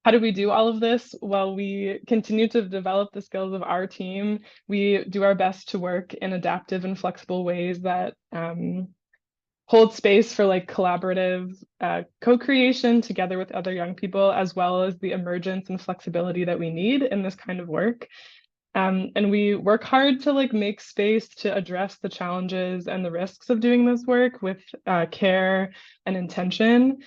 how do we do all of this? Well, we continue to develop the skills of our team. We do our best to work in adaptive and flexible ways that hold space for like collaborative co-creation together with other young people, as well as the emergence and flexibility that we need in this kind of work. And we work hard to like make space to address the challenges and the risks of doing this work with care and intention.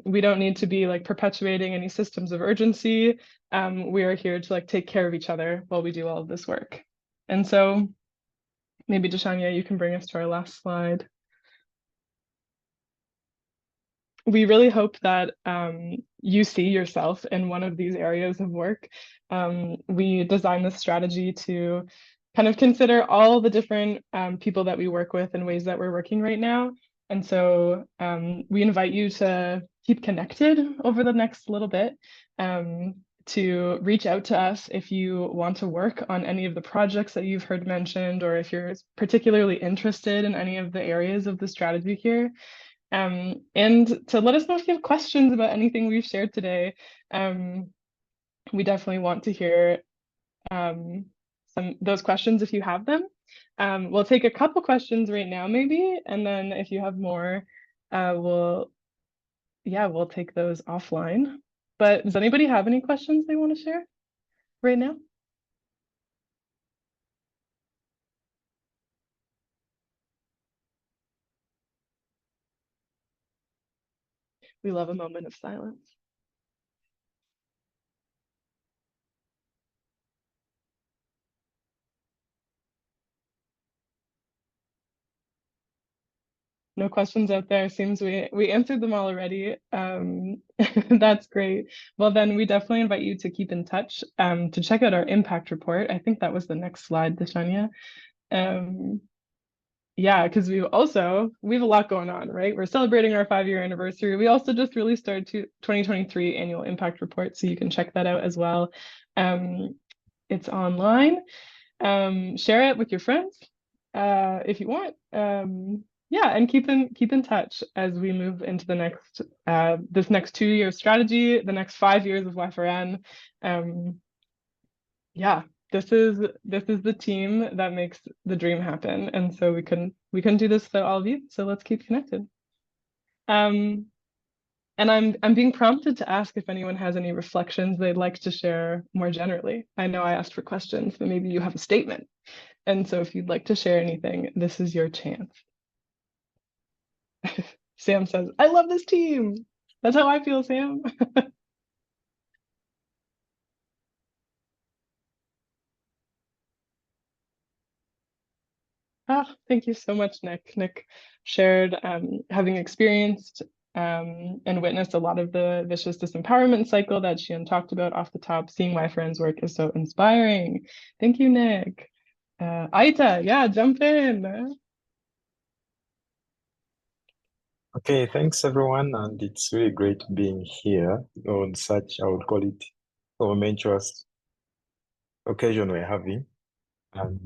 We don't need to be like perpetuating any systems of urgency. We are here to like take care of each other while we do all of this work. And so maybe Deshania, you can bring us to our last slide. We really hope that you see yourself in one of these areas of work. We designed this strategy to kind of consider all the different people that we work with and ways that we're working right now. And so we invite you to keep connected over the next little bit, to reach out to us if you want to work on any of the projects that you've heard mentioned, or if you're particularly interested in any of the areas of the strategy here. And to let us know if you have questions about anything we've shared today. We definitely want to hear those questions if you have them. We'll take a couple questions right now, maybe, and then if you have more, we'll take those offline. But does anybody have any questions they want to share right now? We love a moment of silence. No questions out there. Seems we answered them all already. That's great. Well, then we definitely invite you to keep in touch, to check out our impact report. I think that was the next slide, Deshania. Yeah, because we have a lot going on, right? We're celebrating our 5-year anniversary. We also just released our 2023 annual impact report, so you can check that out as well. It's online. Share it with your friends if you want. Yeah, and keep in touch as we move into the next this next 2-year strategy, the next 5 years of Y4N. Yeah, this is the team that makes the dream happen, and so we couldn't do this without all of you. So let's keep connected. And I'm being prompted to ask if anyone has any reflections they'd like to share more generally. I know I asked for questions, but maybe you have a statement. And so if you'd like to share anything, this is your chance. Sam says, I love this team. That's how I feel, Sam. Thank you so much, Nick. Nick shared having experienced and witnessed a lot of the vicious disempowerment cycle that Xian talked about off the top. Seeing Y4N's work is so inspiring. Thank you, Nick. Aita, yeah, jump in. Okay, thanks everyone, and it's really great being here on such, I would call it, momentous occasion we're having. And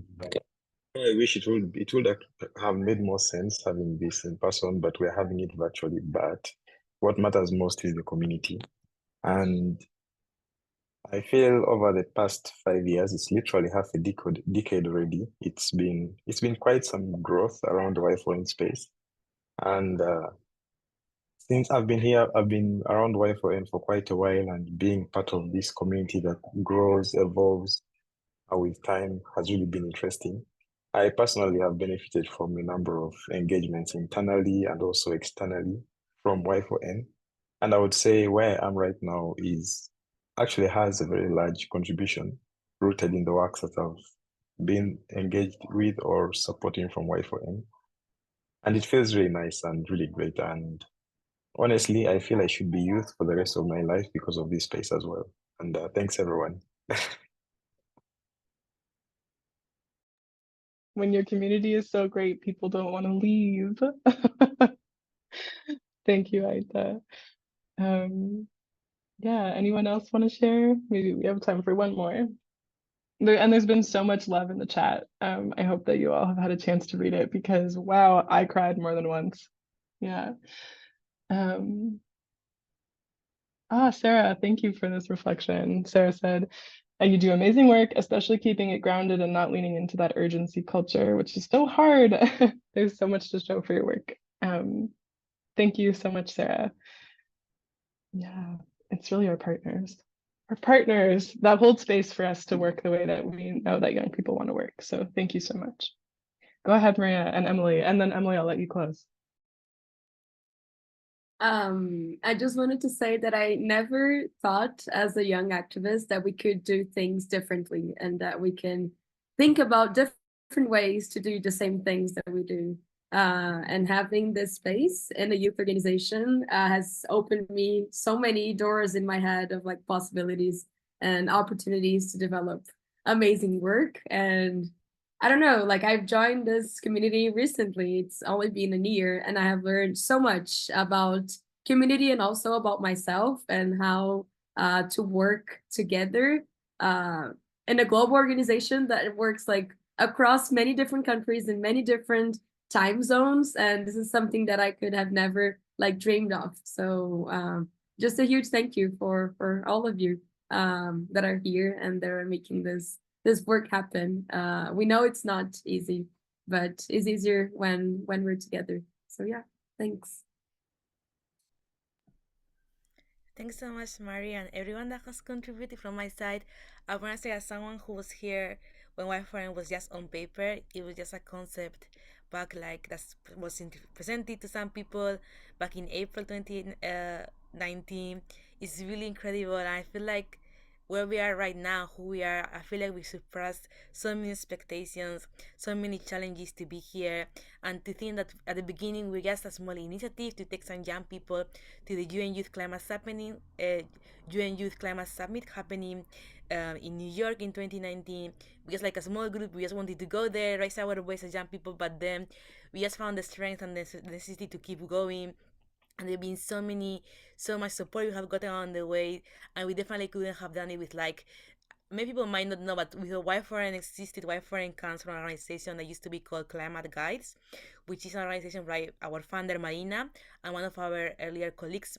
I wish it would have made more sense having this in person, but we're having it virtually. But what matters most is the community. And I feel over the past 5 years, it's literally half a decade already. It's been quite some growth around the Y4N space. And since I've been here, I've been around Y4N for quite a while, and being part of this community that grows, evolves with time has really been interesting. I personally have benefited from a number of engagements internally and also externally from Y4N. And I would say where I am right now actually has a very large contribution rooted in the works that I've been engaged with or supporting from Y4N. And it feels really nice and really great. And honestly, I feel I should be youth for the rest of my life because of this space as well. And thanks, everyone. When your community is so great, people don't want to leave. Thank you, Aita. Yeah, anyone else want to share? Maybe we have time for one more. There's been so much love in the chat. I hope that you all have had a chance to read it because wow, I cried more than once. Yeah. Sarah, thank you for this reflection. Sarah said, you do amazing work, especially keeping it grounded and not leaning into that urgency culture, which is so hard. There's so much to show for your work. Thank you so much, Sarah. Yeah, it's really our partners that hold space for us to work the way that we know that young people want to work. So thank you so much. Go ahead, Maria and Emily, and then Emily, I'll let you close. I just wanted to say that I never thought as a young activist that we could do things differently and that we can think about different ways to do the same things that we do. And having this space in a youth organization has opened me so many doors in my head of like possibilities and opportunities to develop amazing work. And I don't know, like I've joined this community recently. It's only been a year, and I have learned so much about community and also about myself and how to work together in a global organization that works like across many different countries and many different time zones. And this is something that I could have never like dreamed of. So just a huge thank you for all of you that are here and that are making this work happen. We know it's not easy, but it's easier when we're together. So yeah, thanks. Thanks so much, Mari, and everyone that has contributed from my side. I want to say, as someone who was here when Wi-Fi was just on paper, it was just a concept back like that was presented to some people back in April 2019. It's really incredible, and I feel like where we are right now, who we are, I feel like we surpassed so many expectations, so many challenges to be here, and to think that at the beginning we're just a small initiative to take some young people to the UN Youth Climate Summit happening in New York in 2019. We just like a small group, we just wanted to go there, raise our voice as young people, but then we just found the strength and the necessity to keep going. And there've been so much support we have gotten on the way, and we definitely couldn't have done it with like many people might not know, but with the Y4N existed, Y4N comes from an organization that used to be called Climate Guides, which is an organization by our founder Marina and one of our earlier colleagues,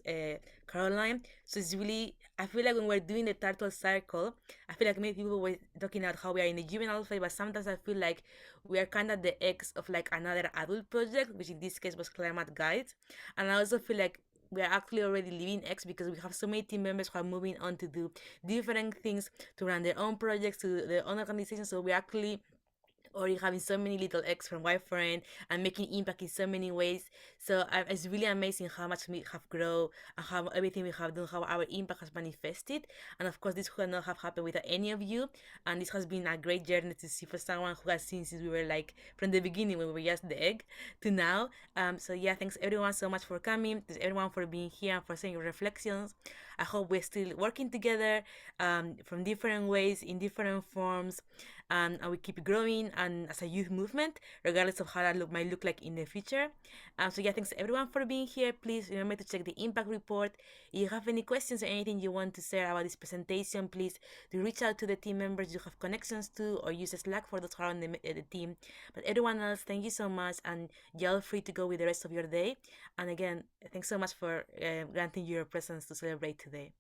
Caroline. So it's really, I feel like when we're doing the Turtle Circle, I feel like many people were talking about how we are in the juvenile phase, but sometimes I feel like we are kind of the eggs of like another adult project, which in this case was Climate Guides. And I also feel like we are actually already living X because we have so many team members who are moving on to do different things, to run their own projects, to their own organizations. So we actually already having so many little X from Y4N and making impact in so many ways. So it's really amazing how much we have grown and how everything we have done, how our impact has manifested. And of course, this could not have happened without any of you. And this has been a great journey to see for someone who has seen since we were like from the beginning when we were just the egg to now. So yeah, thanks everyone so much for coming. Thanks everyone for being here and for saying your reflections. I hope we're still working together from different ways, in different forms, and we keep growing and as a youth movement, regardless of how that might look like in the future. So yeah, thanks everyone for being here. Please remember to check the impact report. If you have any questions or anything you want to say about this presentation, please do reach out to the team members you have connections to, or use Slack for those who are on the team. But everyone else, thank you so much, and y'all free to go with the rest of your day. And again, thanks so much for granting your presence to celebrate today.